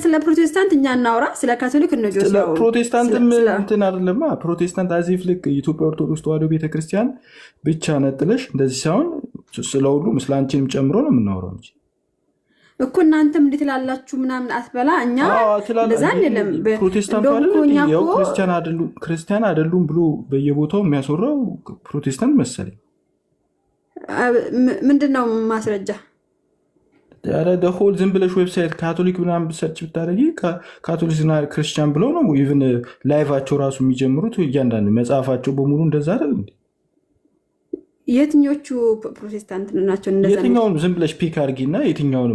ስለ ፕሮቴስታንት እኛ እናውራ፣ ስለ ካቶሊክ ፕሮቴስታንትም እንትን አይደለማ። ፕሮቴስታንት አዚፍ ልክ የኢትዮጵያ ኦርቶዶክስ ተዋሕዶ ቤተክርስቲያን ብቻ ነጥለሽ እንደዚህ ሳይሆን ስለሁሉም ስለ አንቺንም ጨምሮ ነው የምናወራው እንጂ እኮ እናንተም እንዴት ላላችሁ ምናምን አትበላ። እኛ እንደዛ አይደለም። ፕሮቴስታንት ክርስቲያን አይደሉም ብሎ በየቦታው የሚያስወራው ፕሮቴስታንት መሰለኝ። ምንድነው ማስረጃ? ሆል ዝም ብለሽ ዌብሳይት ካቶሊክ ምናምን ሰርች ብታደረጊ ካቶሊክና ክርስቲያን ብለው ነው ኢቭን ላይቫቸው ራሱ የሚጀምሩት። እያንዳንዱ መጽሐፋቸው በሙሉ እንደዛ አይደል እንዴ? የትኞቹ ፕሮቴስታንት ናቸው? የትኛውን ዝም ብለሽ ፒክ አድርጊ እና የትኛውን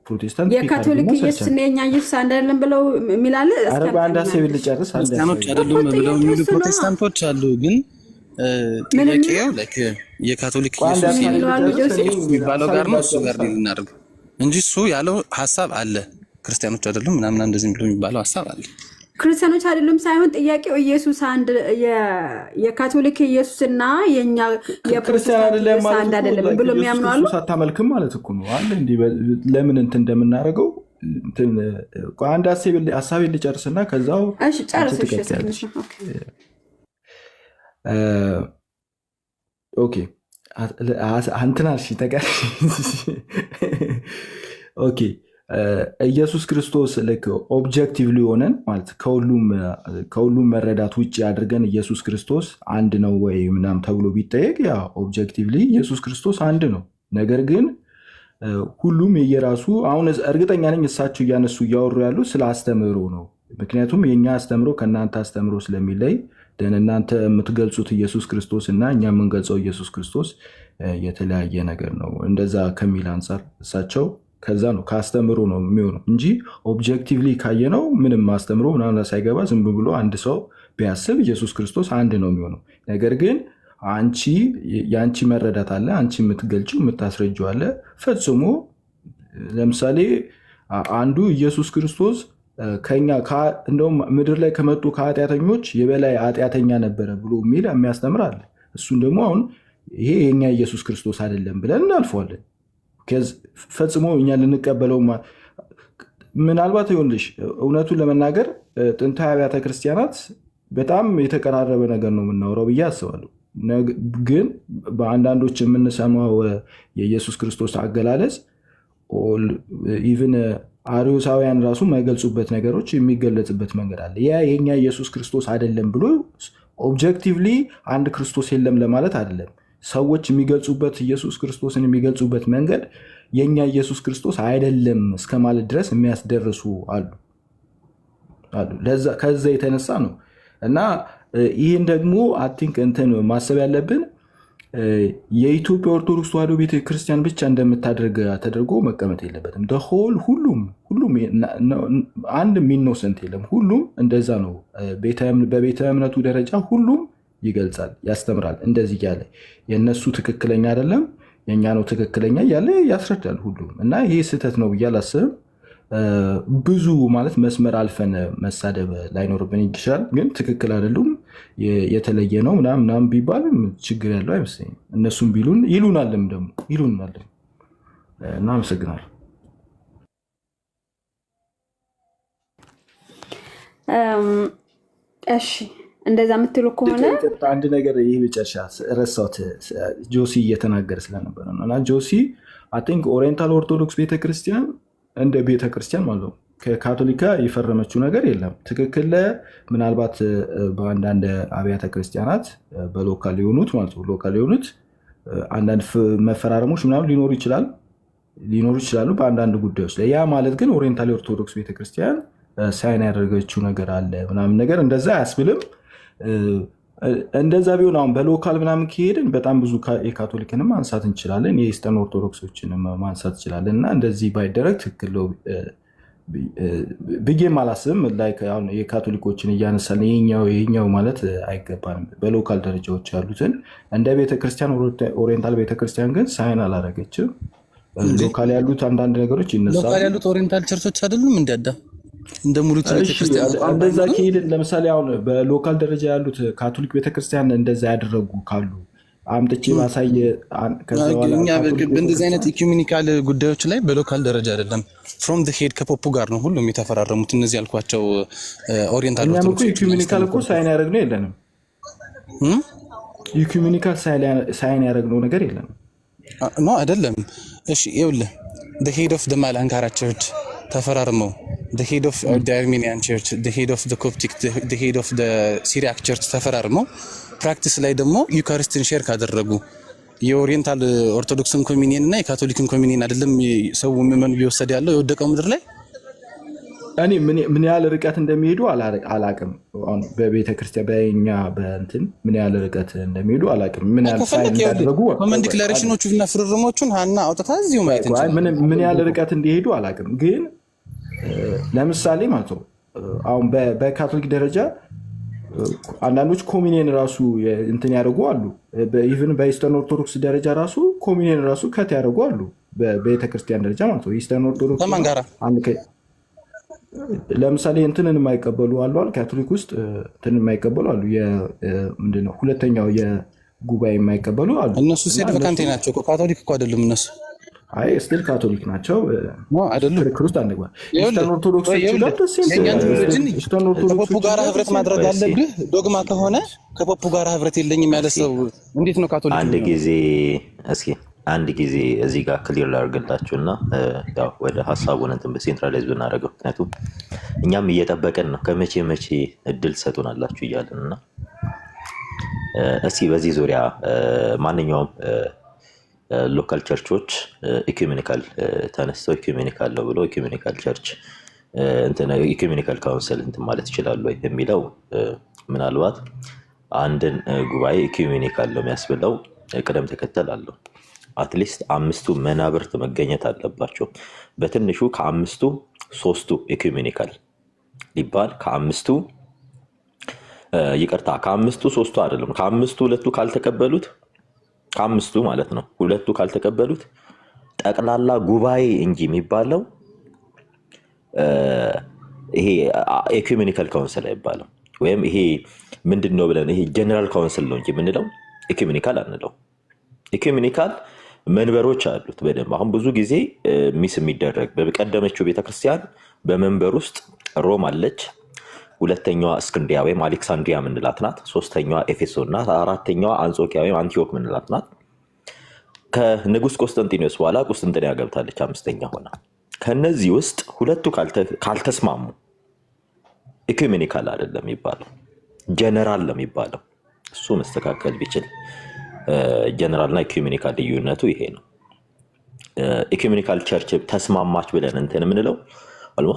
ፕሮቴስታንት የካቶሊክ ኢየሱስ እና የኛ ኢየሱስ አንድ አይደለም ብለው የሚላለ አንድ ሀሳብ ልጨርስ። ክርስቲያኖች አይደሉም ብለው የሚሉ ፕሮቴስታንቶች አሉ። ግን ጥያቄው የካቶሊክ ኢየሱስ የሚባለው ጋር ነው እሱ ጋር ልናደርግ እንጂ እሱ ያለው ሀሳብ አለ። ክርስቲያኖች አይደሉም ምናምን እንደዚህ ብሎ የሚባለው ሀሳብ አለ። ክርስቲያኖች አይደሉም ሳይሆን ጥያቄው ኢየሱስ አንድ የካቶሊክ ኢየሱስና የኛ የፕሮቴስታንት አንድ አይደለም ብሎ የሚያምኑ አሉ። አታመልክም ማለት እኮ ነው አለ። እንዲህ ለምን እንትን እንደምናደርገው እንትን አንድ ሀሳቤ ልጨርስና ከዛው እሺ ጨርስ። ኦኬ አንተና እሺ ተጋር ኦኬ ኢየሱስ ክርስቶስ ልክ ኦብጀክቲቭሊ ሆነን ማለት ከሁሉም መረዳት ውጭ አድርገን ኢየሱስ ክርስቶስ አንድ ነው ወይ ምናምን ተብሎ ቢጠየቅ ያ ኦብጀክቲቭሊ ኢየሱስ ክርስቶስ አንድ ነው። ነገር ግን ሁሉም የየራሱ አሁን እርግጠኛ ነኝ እሳቸው እያነሱ እያወሩ ያሉ ስለ አስተምህሮ ነው። ምክንያቱም የኛ አስተምህሮ ከእናንተ አስተምህሮ ስለሚለይ እናንተ የምትገልጹት ኢየሱስ ክርስቶስ እና እኛ የምንገልጸው ኢየሱስ ክርስቶስ የተለያየ ነገር ነው። እንደዛ ከሚል አንጻር እሳቸው ከዛ ነው ከአስተምሮ ነው የሚሆነው እንጂ ኦብጀክቲቭሊ ካየነው ምንም አስተምሮ ምናምን ሳይገባ ዝም ብሎ አንድ ሰው ቢያስብ ኢየሱስ ክርስቶስ አንድ ነው የሚሆነው። ነገር ግን የአንቺ መረዳት አለ፣ አንቺ የምትገልጪው የምታስረጂው አለ። ፈጽሞ ለምሳሌ አንዱ ኢየሱስ ክርስቶስ ከኛ እንደውም ምድር ላይ ከመጡ ከኃጢአተኞች የበላይ ኃጢአተኛ ነበረ ብሎ የሚል የሚያስተምር አለ። እሱን ደግሞ አሁን ይሄ የኛ ኢየሱስ ክርስቶስ አይደለም ብለን እናልፈዋለን። ፈጽሞ እኛ ልንቀበለው ምናልባት ይሆንልሽ እውነቱን ለመናገር ጥንታዊ አብያተ ክርስቲያናት በጣም የተቀራረበ ነገር ነው የምናወራው ብዬ አስባለሁ። ግን በአንዳንዶች የምንሰማው የኢየሱስ ክርስቶስ አገላለጽ ኢቭን አርዮሳውያን ራሱ የማይገልጹበት ነገሮች የሚገለጽበት መንገድ አለ። ያ የኛ ኢየሱስ ክርስቶስ አይደለም ብሎ ኦብጀክቲቭሊ አንድ ክርስቶስ የለም ለማለት አይደለም። ሰዎች የሚገልጹበት ኢየሱስ ክርስቶስን የሚገልጹበት መንገድ የኛ ኢየሱስ ክርስቶስ አይደለም እስከ ማለት ድረስ የሚያስደርሱ አሉ። ከዛ የተነሳ ነው እና ይህን ደግሞ አይ ቲንክ እንትን ማሰብ ያለብን የኢትዮጵያ ኦርቶዶክስ ተዋሕዶ ቤተክርስቲያን ብቻ እንደምታደርግ ተደርጎ መቀመጥ የለበትም። ሁሉም አንድ ኢኖሰንት የለም። ሁሉም እንደዛ ነው። በቤተ እምነቱ ደረጃ ሁሉም ይገልጻል፣ ያስተምራል። እንደዚህ እያለ የእነሱ ትክክለኛ አይደለም የእኛ ነው ትክክለኛ እያለ ያስረዳል ሁሉም እና ይሄ ስህተት ነው ብዬ አላስብም። ብዙ ማለት መስመር አልፈን መሳደብ ላይኖርብን ይችላል፣ ግን ትክክል አይደሉም የተለየ ነው ምናምን ቢባል ችግር ያለው አይመስለኝም። እነሱም ቢሉን ይሉናልም ደግሞ ይሉናልም እና አመሰግናለሁ። እሺ እንደዛ የምትሉ ከሆነ አንድ ነገር ይህ መጨረሻ ረሳሁት፣ ጆሲ እየተናገረ ስለነበረ ነው። እና ጆሲ አይ ቲንክ ኦሪየንታል ኦርቶዶክስ ቤተክርስቲያን እንደ ቤተክርስቲያን ማለት ነው ከካቶሊካ የፈረመችው ነገር የለም። ትክክል ምናልባት በአንዳንድ አብያተ ክርስቲያናት በሎካል የሆኑት ማለት ነው ሎካል የሆኑት አንዳንድ መፈራረሞች ምናምን ሊኖሩ ይችላሉ በአንዳንድ ጉዳዮች ላይ። ያ ማለት ግን ኦሪየንታል ኦርቶዶክስ ቤተክርስቲያን ሳይን ያደረገችው ነገር አለ ምናምን ነገር እንደዛ አያስብልም። እንደዛ ቢሆን አሁን በሎካል ምናምን ከሄድን በጣም ብዙ የካቶሊክንም ማንሳት እንችላለን፣ የኢስተርን ኦርቶዶክሶችንም ማንሳት እንችላለን እና እንደዚህ ባይደረግ ትክክል ነው ብዬም አላስብም። የካቶሊኮችን እያነሳን ይሄኛው ማለት አይገባንም። በሎካል ደረጃዎች ያሉትን እንደ ቤተክርስቲያን ኦሪየንታል ቤተክርስቲያን ግን ሳይን አላረገችም። ሎካል ያሉት አንዳንድ ነገሮች ይነሳሉ። ሎካል ያሉት ኦሪየንታል ቸርቾች አይደሉም እንዲያዳ እንደ ሙሉ ቤተክርስቲያን እንደዛ ከሄድን ለምሳሌ አሁን በሎካል ደረጃ ያሉት ካቶሊክ ቤተክርስቲያን እንደዛ ያደረጉ ካሉ አምጥቼ ማሳየ እኛ በእንደዚህ አይነት ኢኩሜኒካል ጉዳዮች ላይ በሎካል ደረጃ አይደለም ፍሮም ዘ ሄድ ከፖፑ ጋር ነው ሁሉም የተፈራረሙት። እነዚህ ያልኳቸው ኦሪየንታል ኦርቶዶክስ ኢኩሜኒካል እኮ ሳይን ያደረግነው የለንም። ኢኩሜኒካል ሳይን ያደረግነው ነገር የለንም ኖ አይደለም። እሺ ይኸውልህ the head of the Malankara church ተፈራርመው the head of the Armenian church, the head of the Coptic, the head of the Syriac church ተፈራርመው ፕራክቲስ ላይ ደግሞ ዩካሪስትን ሼር ካደረጉ የኦሪየንታል ኦርቶዶክስን ኮሚኒየን እና የካቶሊክን ኮሚኒየን አይደለም ሰው ምዕመኑ እየወሰደ ያለው የወደቀው ምድር ላይ እኔ ምን ያህል ርቀት እንደሚሄዱ አላቅም። በቤተክርስቲያን በእኛ በእንትን ምን ያህል ርቀት እንደሚሄዱ አላቅም። ምን ያህል ሳይን እንዳደረጉ ኮመን ዲክላሬሽኖቹ እና ፍርርሞቹን ሀና አውጥታ እዚሁ ማየት እንችላለን። ምን ያህል ርቀት እንዲሄዱ አላቅም። ግን ለምሳሌ ማለት ነው አሁን በካቶሊክ ደረጃ አንዳንዶች ኮሚኒየን ራሱ እንትን ያደርጉ አሉ። ኢቭን በኢስተርን ኦርቶዶክስ ደረጃ ራሱ ኮሚኒየን ራሱ ከት ያደርጉ አሉ። በቤተክርስቲያን ደረጃ ማለት ነው ኢስተርን ኦርቶዶክስ ከማን ጋራ ለምሳሌ እንትንን የማይቀበሉ አሉ። ካቶሊክ ውስጥ እንትንን የማይቀበሉ አሉ። ምንድነው ሁለተኛው የጉባኤ የማይቀበሉ አሉ። እነሱ ሴት በካንቴ ናቸው እኮ ካቶሊክ እኮ አይደሉም እነሱ። አይ ስቲል ካቶሊክ ናቸው አይደሉም። ክርስቶስ አንደባ ኢስተርን ኦርቶዶክስ ከፖፑ ጋር ህብረት ማድረግ አለብህ። ዶግማ ከሆነ ከፖፑ ጋር ህብረት የለኝም ያለ ሰው እንዴት ነው ካቶሊክ? አንድ ጊዜ እዚህ ጋር ክሊር ላድርግላችሁና ያው ወደ ሀሳቡን እንትን በሴንትራላይዝ ብናደርገው፣ ምክንያቱም እኛም እየጠበቀን ነው ከመቼ መቼ እድል ትሰጡናላችሁ እያለን እና እስኪ በዚህ ዙሪያ ማንኛውም ሎካል ቸርቾች ኢኩሜኒካል ተነስተው ኢኩሜኒካል ነው ብሎ ኢኩሜኒካል ቸርች ኢኩሜኒካል ካውንስል እንትን ማለት ይችላሉ ወይ የሚለው ምናልባት አንድን ጉባኤ ኢኩሜኒካል ነው የሚያስብለው ቅደም ተከተል አለው። አትሊስት 5ቱ መናብርት መገኘት አለባቸው። በትንሹ ከ5ቱ 3ቱ ኢኩሜኒካል ሊባል ከ5ቱ ይቅርታ ከ5ቱ 3ቱ አይደለም ከ5ቱ 2ቱ ካልተቀበሉት ከ5ቱ ማለት ነው 2ቱ ካልተቀበሉት ጠቅላላ ጉባኤ እንጂ የሚባለው ይሄ ኢኩሜኒካል ካውንስል አይባልም። ወይም ይሄ ምንድነው ብለን ይሄ ጀነራል ካውንስል ነው እንጂ የምንለው ኢኩሜኒካል አንለው። ኢኩሜኒካል መንበሮች አሉት በደንብ። አሁን ብዙ ጊዜ ሚስ የሚደረግ በቀደመችው ቤተክርስቲያን በመንበር ውስጥ ሮም አለች፣ ሁለተኛዋ እስክንድሪያ ወይም አሌክሳንድሪያ ምንላት ናት፣ ሶስተኛዋ ኤፌሶን ናት፣ አራተኛዋ አንጾኪያ ወይም አንቲዮክ ምንላት ናት። ከንጉስ ቆስጠንጢኖስ በኋላ ቁስጥንጥንያ ገብታለች፣ 5ኛ ሆና። ከነዚህ ውስጥ 2ቱ ካልተስማሙ ኢኩሜኒካል አይደለም የሚባለው፣ ጀነራል ነው የሚባለው። እሱ መስተካከል ቢችል። ጀነራል እና ኢኩሜኒካል ልዩነቱ ይሄ ነው። ኢኩሜኒካል ቸርች ተስማማች ብለን እንትን የምንለው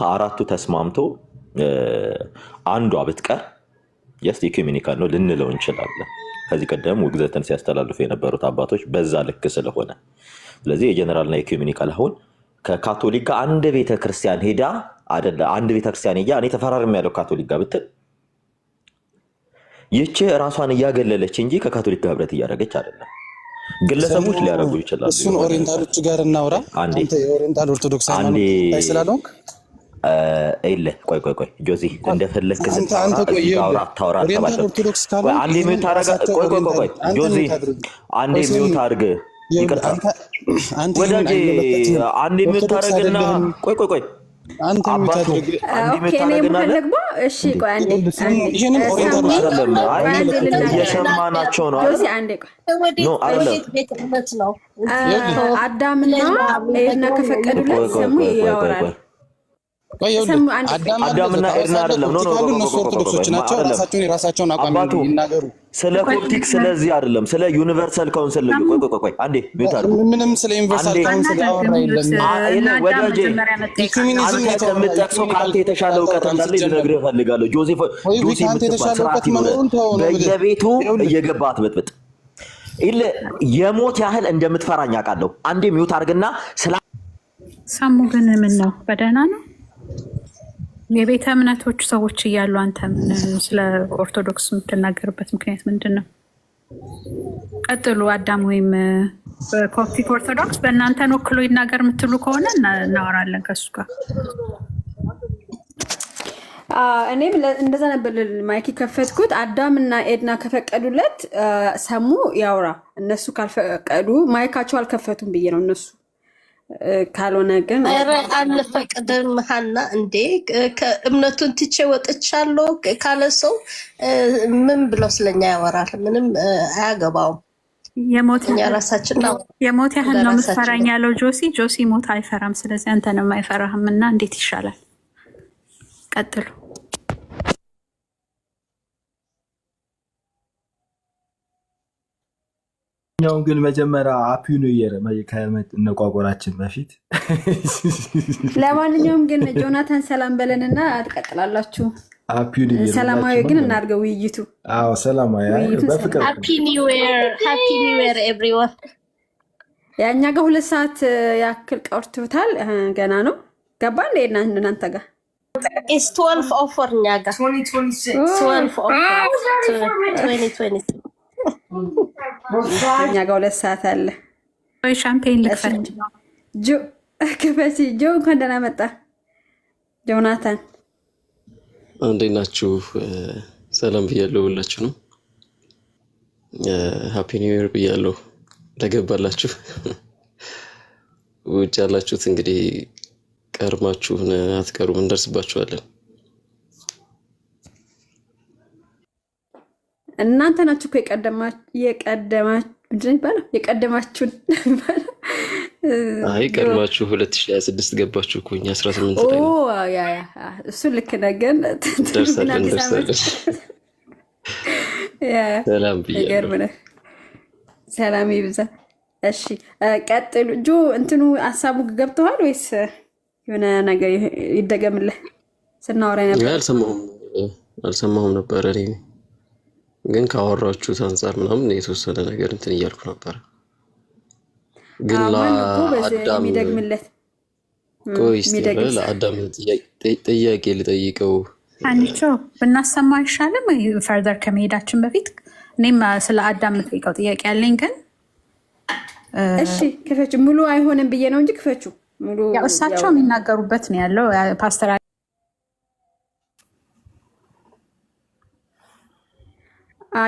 አራቱ ተስማምቶ አንዷ ብትቀር ጀስት ኢኩሜኒካል ነው ልንለው እንችላለን። ከዚህ ቀደም ውግዘትን ሲያስተላልፉ የነበሩት አባቶች በዛ ልክ ስለሆነ፣ ስለዚህ የጀነራልና ኢኩሜኒካል አሁን ከካቶሊክ ጋር አንድ ቤተክርስቲያን ሄዳ አይደለ አንድ ቤተክርስቲያን ሄዳ እኔ ተፈራርም ያለው ካቶሊክ ጋር ብትል ይህች ራሷን እያገለለች እንጂ ከካቶሊክ ጋር ህብረት እያደረገች አይደለም። ግለሰቦች ሊያደርጉ ይችላሉ። እሱን ኦሪየንታሎች ጋር እናውራ። አንተ የኦሪየንታል ኦርቶዶክስ ሃይማኖት ስላልሆንክ ቆይ ጆዚ እንደፈለክ ታውራ አንዴ ሚውት አረጋ። ቆይ ጆዚ አንዴ ሚውት አርግ። ይቅርታ ወዳጄ አንዴ ሚውት አረግና ቆይ አንተ የምታደርግ እየሰማናቸው ነው። አዳምና ኤድና ከፈቀዱለት ሰሙ ያወራል። አዳምና ኤድና አይደለም፣ እነሱ ኦርቶዶክሶች ናቸው። ራሳቸውን የራሳቸውን አቋም ይናገሩ። ስለ ኮፕቲክ ስለዚህ አይደለም፣ ስለ ዩኒቨርሳል ካውንስል ነው። ቆይ አንዴ ምንም ስለ ዩኒቨርሳል ካውንስል ያወራ የለም። ወዳጄ ኢኩሜኒዝም የምጠቅሰው ከአንተ የተሻለ እውቀት እንዳለ ልነግርህ እፈልጋለሁ። ጆሴፍ በየቤቱ እየገባ አትበጥብጥ። የሞት ያህል እንደምትፈራኝ አውቃለሁ። አንዴ ሚውት አድርግና ሰሙ ግን ምን ነው በደህና ነው? የቤተ እምነቶች ሰዎች እያሉ አንተ ስለ ኦርቶዶክስ የምትናገርበት ምክንያት ምንድን ነው? ቀጥሉ። አዳም ወይም ኮፕቲክ ኦርቶዶክስ በእናንተን ወክሎ ይናገር የምትሉ ከሆነ እናወራለን ከሱ ጋር። እኔም እንደዛ ነበር ማይክ ከፈትኩት። አዳም እና ኤድና ከፈቀዱለት ሰሙ ያውራ። እነሱ ካልፈቀዱ ማይካቸው አልከፈቱም ብዬ ነው። እነሱ ካልሆነ ግን አንፈቅድም። ሀና እንዴ ከእምነቱን ትቼ ወጥቻለሁ ካለ ሰው ምን ብሎ ስለኛ ያወራል? ምንም አያገባውም። ራሳችን ነው የሞት ያህል ነው የምትፈራኝ ያለው ጆሲ ሞት አይፈራም። ስለዚህ አንተ ነው አይፈራህም። እና እንዴት ይሻላል? ቀጥሉ። ኛውን ግን መጀመሪያ ሃፒ ኒው ኢየር ከመነቋቆራችን በፊት ለማንኛውም ግን ጆናታን ሰላም በለንና አትቀጥላላችሁ። ሃፒ ኒው ኢየር ሰላማዊ ግን እናድርገው ውይይቱ። አዎ ሰላማዊ በፍቅር ሃፒ ኒው ኢየር ኤቭሪዋን። ያኛ ጋር 2 ሰዓት ያክል ቀርቶታል። ገና ነው ገባ እንደ እናንተ ጋር ኢስ 12 ኦፈር እኛ ጋር 12 ኦፈር 2020 እኛ ጋር 2 ሰዓት አለ። ወይ ሻምፔን ልክፈት። ክፈቺ ጆ። እንኳን ደህና መጣ ጆናታን። እንዴት ናችሁ? ሰላም ብያለሁ ሁላችሁ ነው። ሃፒ ኒው ኢየር ብያለሁ ለገባላችሁ። ውጭ ያላችሁት እንግዲህ ቀርማችሁን አትቀሩም፣ እንደርስባችኋለን። እናንተ ናችሁ እኮ የቀደማችሁን። አይ ቀድማችሁ 2026 ገባችሁ እኮ እኛ 18 ላይ ነው። እሱ ልክ ነገር ደርሳለን። ሰላም ብያለሁ። ሰላም ይብዛ። እሺ ቀጥሉ። ጆ እንትኑ ሀሳቡ ገብተዋል ወይስ የሆነ ነገር ይደገምልህ? ስናወራ ነበር። አልሰማሁም ነበር እኔ ግን ካወራችሁት አንፃር ምናምን የተወሰነ ነገር እንትን እያልኩ ነበር። ግን ለአዳም ለአዳም ጥያቄ ልጠይቀው። አንቺ ብናሰማ አይሻልም? ፈርደር ከመሄዳችን በፊት እኔም ስለ አዳም የምጠይቀው ጥያቄ ያለኝ ግን እሺ ክፈቹ። ሙሉ አይሆንም ብዬ ነው እንጂ ክፈቹ። ሙሉ እሳቸው የሚናገሩበት ነው ያለው። ፓስተር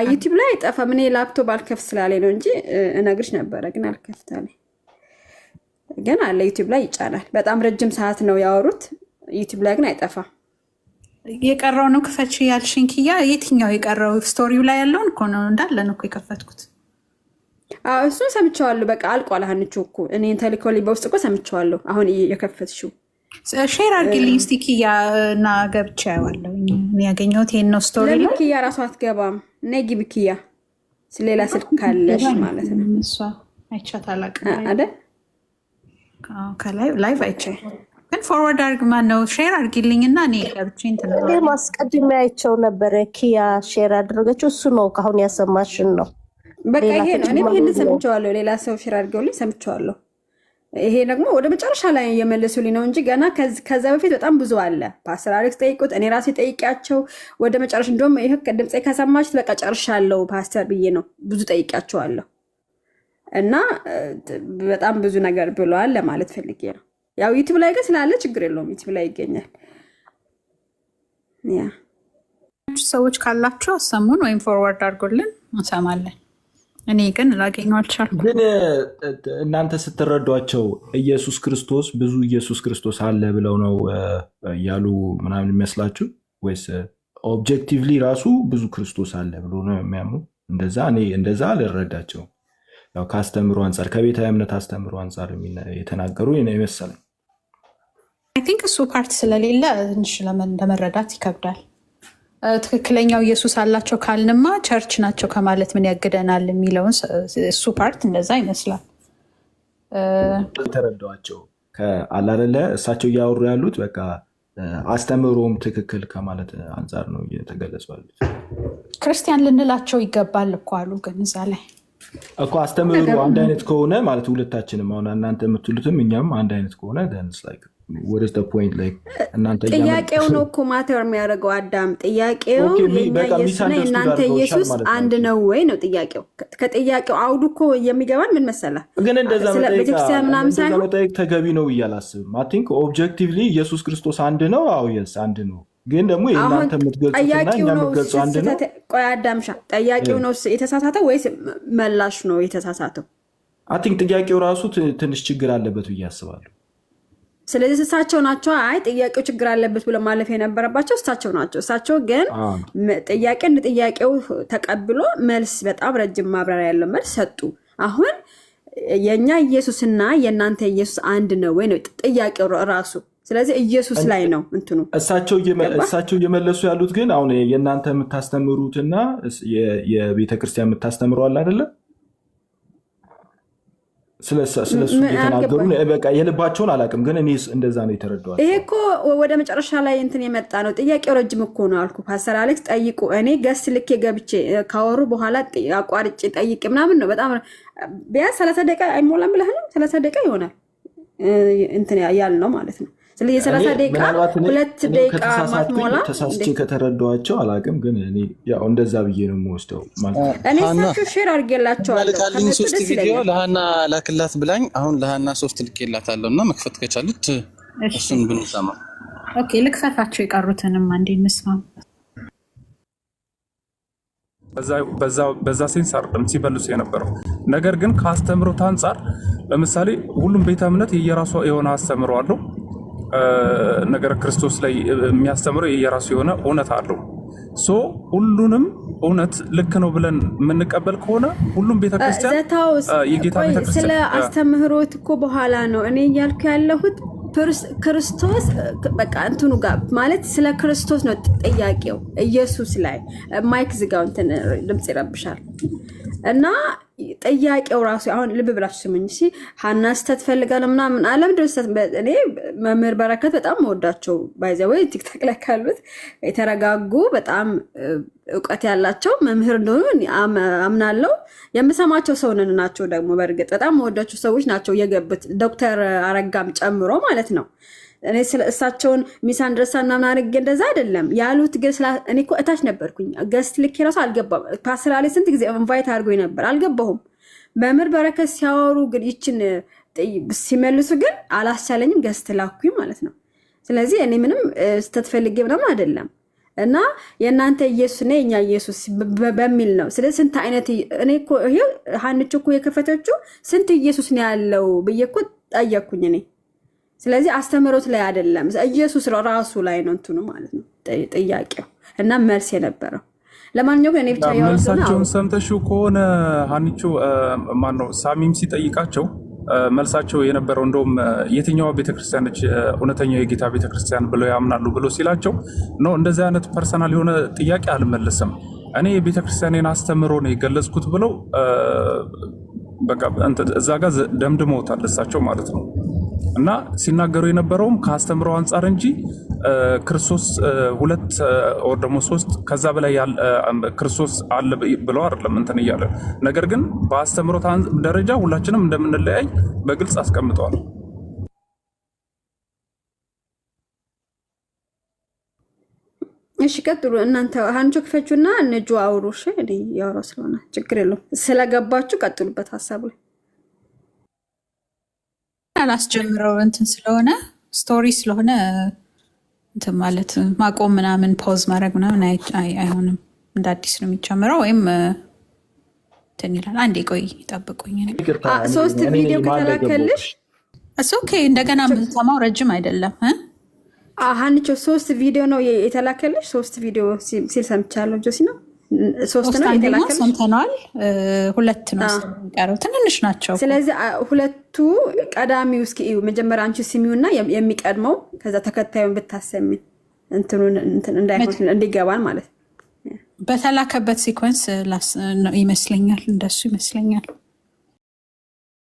ዩቲዩብ ላይ አይጠፋም። እኔ ላፕቶፕ አልከፍት ስላለኝ ነው እንጂ እነግርሽ ነበረ፣ ግን አልከፍታለኝ። ግን አለ ዩቲዩብ ላይ ይጫናል። በጣም ረጅም ሰዓት ነው ያወሩት። ዩቲዩብ ላይ ግን አይጠፋም። የቀረው ነው ክፈች ያልሽኝ ኪያ። የትኛው የቀረው? ስቶሪው ላይ ያለውን እኮ ነው እንዳለ ነው እኮ የከፈትኩት። እሱን ሰምቼዋለሁ። በቃ አልቋል። ሀንቹ እኮ እኔን ተልኮልኝ በውስጥ እኮ ሰምቼዋለሁ። አሁን የከፈትሽው ሼር አድርግልኝ እስቲ ኪያ እና ገብቼ ያዋለሁ። ያገኘሁት ይሄን ነው ስቶሪ ላይ። ኪያ ራሱ አትገባም። ነይ ግቢ ኪያ። ሌላ ስልክ ካለሽ ማለት ነው። እሷ አይቻት አላውቅም አይደል? ከላይ ላይቭ አይቼ ግን ፎርዋርድ አድርግ ማነው ሼር አድርጊልኝና እኔ ገብቼ እንትን ማስቀድሜ አይቼው ነበረ። ኪያ ሼር አደረገችው። እሱ ነው ካሁን ያሰማሽን ነው። በቃ ይሄ ነው። እኔም ይሄንን ሰምቼዋለሁ። ሌላ ሰው ሼር አድርገውልኝ ሰምቼዋለሁ። ይሄ ደግሞ ወደ መጨረሻ ላይ የመለሱልኝ ነው እንጂ ገና ከዛ በፊት በጣም ብዙ አለ። ፓስተር አሌክስ ጠይቁት፣ እኔ ራሴ ጠይቂያቸው ወደ መጨረሻ እንደውም ይሄ ድምፄ ከሰማችሁት በቃ ጨርሻለሁ ፓስተር ብዬ ነው ብዙ ጠይቂያቸዋለሁ። እና በጣም ብዙ ነገር ብለዋል ለማለት ፈልጌ ነው። ያው ዩቲዩብ ላይ ግን ስላለ ችግር የለውም፣ ዩቲዩብ ላይ ይገኛል። ያ ሰዎች ካላችሁ አሰሙን ወይም ፎርዋርድ አድርጎልን እንሰማለን። እኔ ግን ላገኘው አልቻልኩም። ግን እናንተ ስትረዷቸው ኢየሱስ ክርስቶስ ብዙ ኢየሱስ ክርስቶስ አለ ብለው ነው ያሉ ምናምን የሚመስላችሁ ወይስ ኦብጀክቲቭሊ ራሱ ብዙ ክርስቶስ አለ ብሎ ነው የሚያምኑ? እኔ እንደዛ አልረዳቸውም። ያው ከአስተምሮ አንጻር ከቤተ እምነት አስተምሮ አንጻር የተናገሩ ይመስላል። አይ ቲንክ እሱ ፓርት ስለሌለ ትንሽ ለመረዳት ይከብዳል። ትክክለኛው ኢየሱስ አላቸው ካልንማ ቸርች ናቸው ከማለት ምን ያግደናል የሚለውን እሱ ፓርት እንደዛ ይመስላል። ተረዳዋቸው አላለ እሳቸው እያወሩ ያሉት በቃ አስተምሮም ትክክል ከማለት አንጻር ነው እየተገለጹ ያሉት። ክርስቲያን ልንላቸው ይገባል እኮ አሉ። ግን እዛ ላይ እኮ አስተምሮ አንድ አይነት ከሆነ ማለት ሁለታችንም አሁን እናንተ የምትሉትም እኛም አንድ አይነት ከሆነ ጥያቄው ነው እኮ ማተር የሚያደርገው። አዳም ጥያቄው የእናንተ ኢየሱስ አንድ ነው ወይ ነው ጥያቄው። ከጥያቄው አውዱ እኮ የሚገባን ምን መሰለህ፣ ግን እንደዛ መጠየቅ ተገቢ ነው ብዬ አላስብም። አይ ቲንክ ኦብጀክቲቭሊ ኢየሱስ ክርስቶስ አንድ ነው። አዎ የስ አንድ ነው። ግን ደግሞ የእናንተ የምትገልጹትና እኛ የምትገልጹ አንድ ነው። ቆይ አዳምሻ፣ ጠያቂው ነው የተሳሳተው ወይስ መላሽ ነው የተሳሳተው? አይ ቲንክ ጥያቄው ራሱ ትንሽ ችግር አለበት ብዬ አስባለሁ። ስለዚህ እሳቸው ናቸው አይ ጥያቄው ችግር አለበት ብሎ ማለፍ የነበረባቸው እሳቸው ናቸው። እሳቸው ግን ጥያቄ እንደ ጥያቄው ተቀብሎ መልስ በጣም ረጅም ማብራሪያ ያለው መልስ ሰጡ። አሁን የኛ ኢየሱስና የእናንተ ኢየሱስ አንድ ነው ወይ ነው ጥያቄው ራሱ። ስለዚህ ኢየሱስ ላይ ነው እንትኑ እሳቸው እየመለሱ ያሉት። ግን አሁን የእናንተ የምታስተምሩትና የቤተክርስቲያን የምታስተምረው አለ አይደለ? ስለሱ እየተናገሩ በቃ የልባቸውን አላውቅም፣ ግን እኔ እንደዛ ነው የተረዳሁት። ይሄ እኮ ወደ መጨረሻ ላይ እንትን የመጣ ነው። ጥያቄው ረጅም እኮ ነው አልኩ። ፓስተር አሌክስ ጠይቁ፣ እኔ ገስ ልኬ ገብቼ ካወሩ በኋላ አቋርጬ ጠይቅ ምናምን ነው። በጣም ቢያንስ 30 ደቂቃ አይሞላም ብለህ ነው? 30 ደቂቃ ይሆናል እንትን ያል ነው ማለት ነው። ስለዚህ የ30 ደቂቃ 2 ደቂቃ ማትሞላ ተሳስቼ ከተረዳኋቸው አላውቅም፣ ግን እኔ ያው እንደዛ ብዬ ነው የምወስደው ማለት ነው። እኔ ሳችሁ ሼር አድርጌላቸዋለሁ። ካለኝ 3 ቪዲዮ ለሃና ላክላት ብላኝ አሁን ለሃና 3 ልኬላታለሁና መክፈት ከቻለች እሱን ብንሰማ። ኦኬ ልክፈታቸው፣ የቀሩትንም አንዴ እንስማ። በዛ ሴንስ አይደለም ሲበልሱ የነበረው ነገር ግን ከአስተምሮት አንጻር ለምሳሌ ሁሉም ቤተ እምነት የየራሱ የሆነ አስተምሮ አለው። ነገር ክርስቶስ ላይ የሚያስተምረው የራሱ የሆነ እውነት አለው። ሁሉንም እውነት ልክ ነው ብለን የምንቀበል ከሆነ ሁሉም ቤተክርስቲያን የጌታ ቤተክርስቲያን ስለ አስተምህሮት እኮ በኋላ ነው እኔ እያልኩ ያለሁት። ክርስቶስ በቃ እንትኑ ጋር ማለት ስለ ክርስቶስ ነው ጥያቄው። ኢየሱስ ላይ ማይክ ዝጋው፣ እንትን ድምፅ ይረብሻል። እና ጥያቄው ራሱ አሁን ልብ ብላችሁ ስሙኝ። ሀና ስተት ፈልጋለ ምናምን አለም ድረሰት እኔ መምህር በረከት በጣም መወዳቸው ባይዘወይ ቲክታክ ላይ ካሉት የተረጋጉ በጣም እውቀት ያላቸው መምህር እንደሆኑ አምናለው። የምሰማቸው ሰውንን ናቸው ደግሞ በእርግጥ በጣም መወዳቸው ሰዎች ናቸው የገቡት፣ ዶክተር አረጋም ጨምሮ ማለት ነው። እኔ ስለ እሳቸውን ሚስ አንደርስታንድ ምናምን አድርጌ እንደዛ አይደለም ያሉት። ግን እኔ እኮ እታች ነበርኩኝ፣ ገስት ልኬ ራሱ አልገባም። ፓስተር አሌ ስንት ጊዜ ኢንቫይት አድርጎኝ ነበር፣ አልገባሁም። መምህር በረከት ሲያወሩ ግን ይችን ሲመልሱ ግን አላስቻለኝም፣ ገስት ላኩኝ ማለት ነው። ስለዚህ እኔ ምንም ስተትፈልጌ ምናምን አይደለም። እና የእናንተ ኢየሱስ እና የኛ ኢየሱስ በሚል ነው። ስለዚህ ስንት አይነት እኔ እኮ ይሄ ሀንቹ እኮ የከፈተችው ስንት ኢየሱስ ነው ያለው ብዬ እኮ ጠየቅኩኝ እኔ። ስለዚህ አስተምህሮት ላይ አይደለም ኢየሱስ ራሱ ላይ ነው እንትኑ ማለት ነው ጥያቄው እና መልስ የነበረው። ለማንኛውም እኔ ብቻ መልሳቸውን ሰምተሽው ከሆነ ሀኒቹ ማነው ሳሚም ሲጠይቃቸው መልሳቸው የነበረው እንደውም የትኛዋ ቤተክርስቲያን ነች እውነተኛው የጌታ ቤተክርስቲያን ብለው ያምናሉ ብሎ ሲላቸው ነው እንደዚህ አይነት ፐርሰናል የሆነ ጥያቄ አልመለስም። እኔ የቤተክርስቲያኔን አስተምሮ ነው የገለጽኩት ብለው በቃ እዛ ጋር ደምድመውታል እሳቸው ማለት ነው። እና ሲናገሩ የነበረውም ከአስተምረው አንጻር እንጂ ክርስቶስ 2 ወር ደግሞ 3 ከዛ በላይ ክርስቶስ አለ ብለው አይደለም እንትን እያለ ነገር ግን በአስተምሮት ደረጃ ሁላችንም እንደምንለያይ በግልጽ አስቀምጠዋል። እሺ ቀጥሉ እናንተ ሀንቾ ክፈቹና እነጁ አውሩ። እሺ ያወራው ስለሆነ ችግር የለውም። ስለገባችሁ ቀጥሉበት ሀሳቡ ላይ አላስጀምረው እንትን ስለሆነ ስቶሪ ስለሆነ እንትን ማለት ማቆም ምናምን ፖዝ ማድረግ ምናምን አይሆንም። እንደ አዲስ ነው የሚጨምረው ወይም እንትን ይላል። አንዴ ቆይ ጠብቁኝ። 3 ቪዲዮ ከተላከልሽ ኦኬ። እንደገና የምንሰማው ረጅም አይደለም። ሀንቾ 3 ቪዲዮ ነው የተላከልሽ። 3 ቪዲዮ ሲል ሰምቻለሁ። ጆሲ ነው 3 ነው የተላከልሽ። ሰምተናል። 2 ነው የሚቀረው፣ ትንንሽ ናቸው። ስለዚህ 2ቱ ቀዳሚው እስኪ መጀመሪያ አንቺ ስሚውና የሚቀድመው ከዛ ተከታዩን ብታሰሚ እንትኑን እንዳይሆን እንዲገባን ማለት በተላከበት ሲኮንስ ይመስለኛል። እንደሱ ይመስለኛል።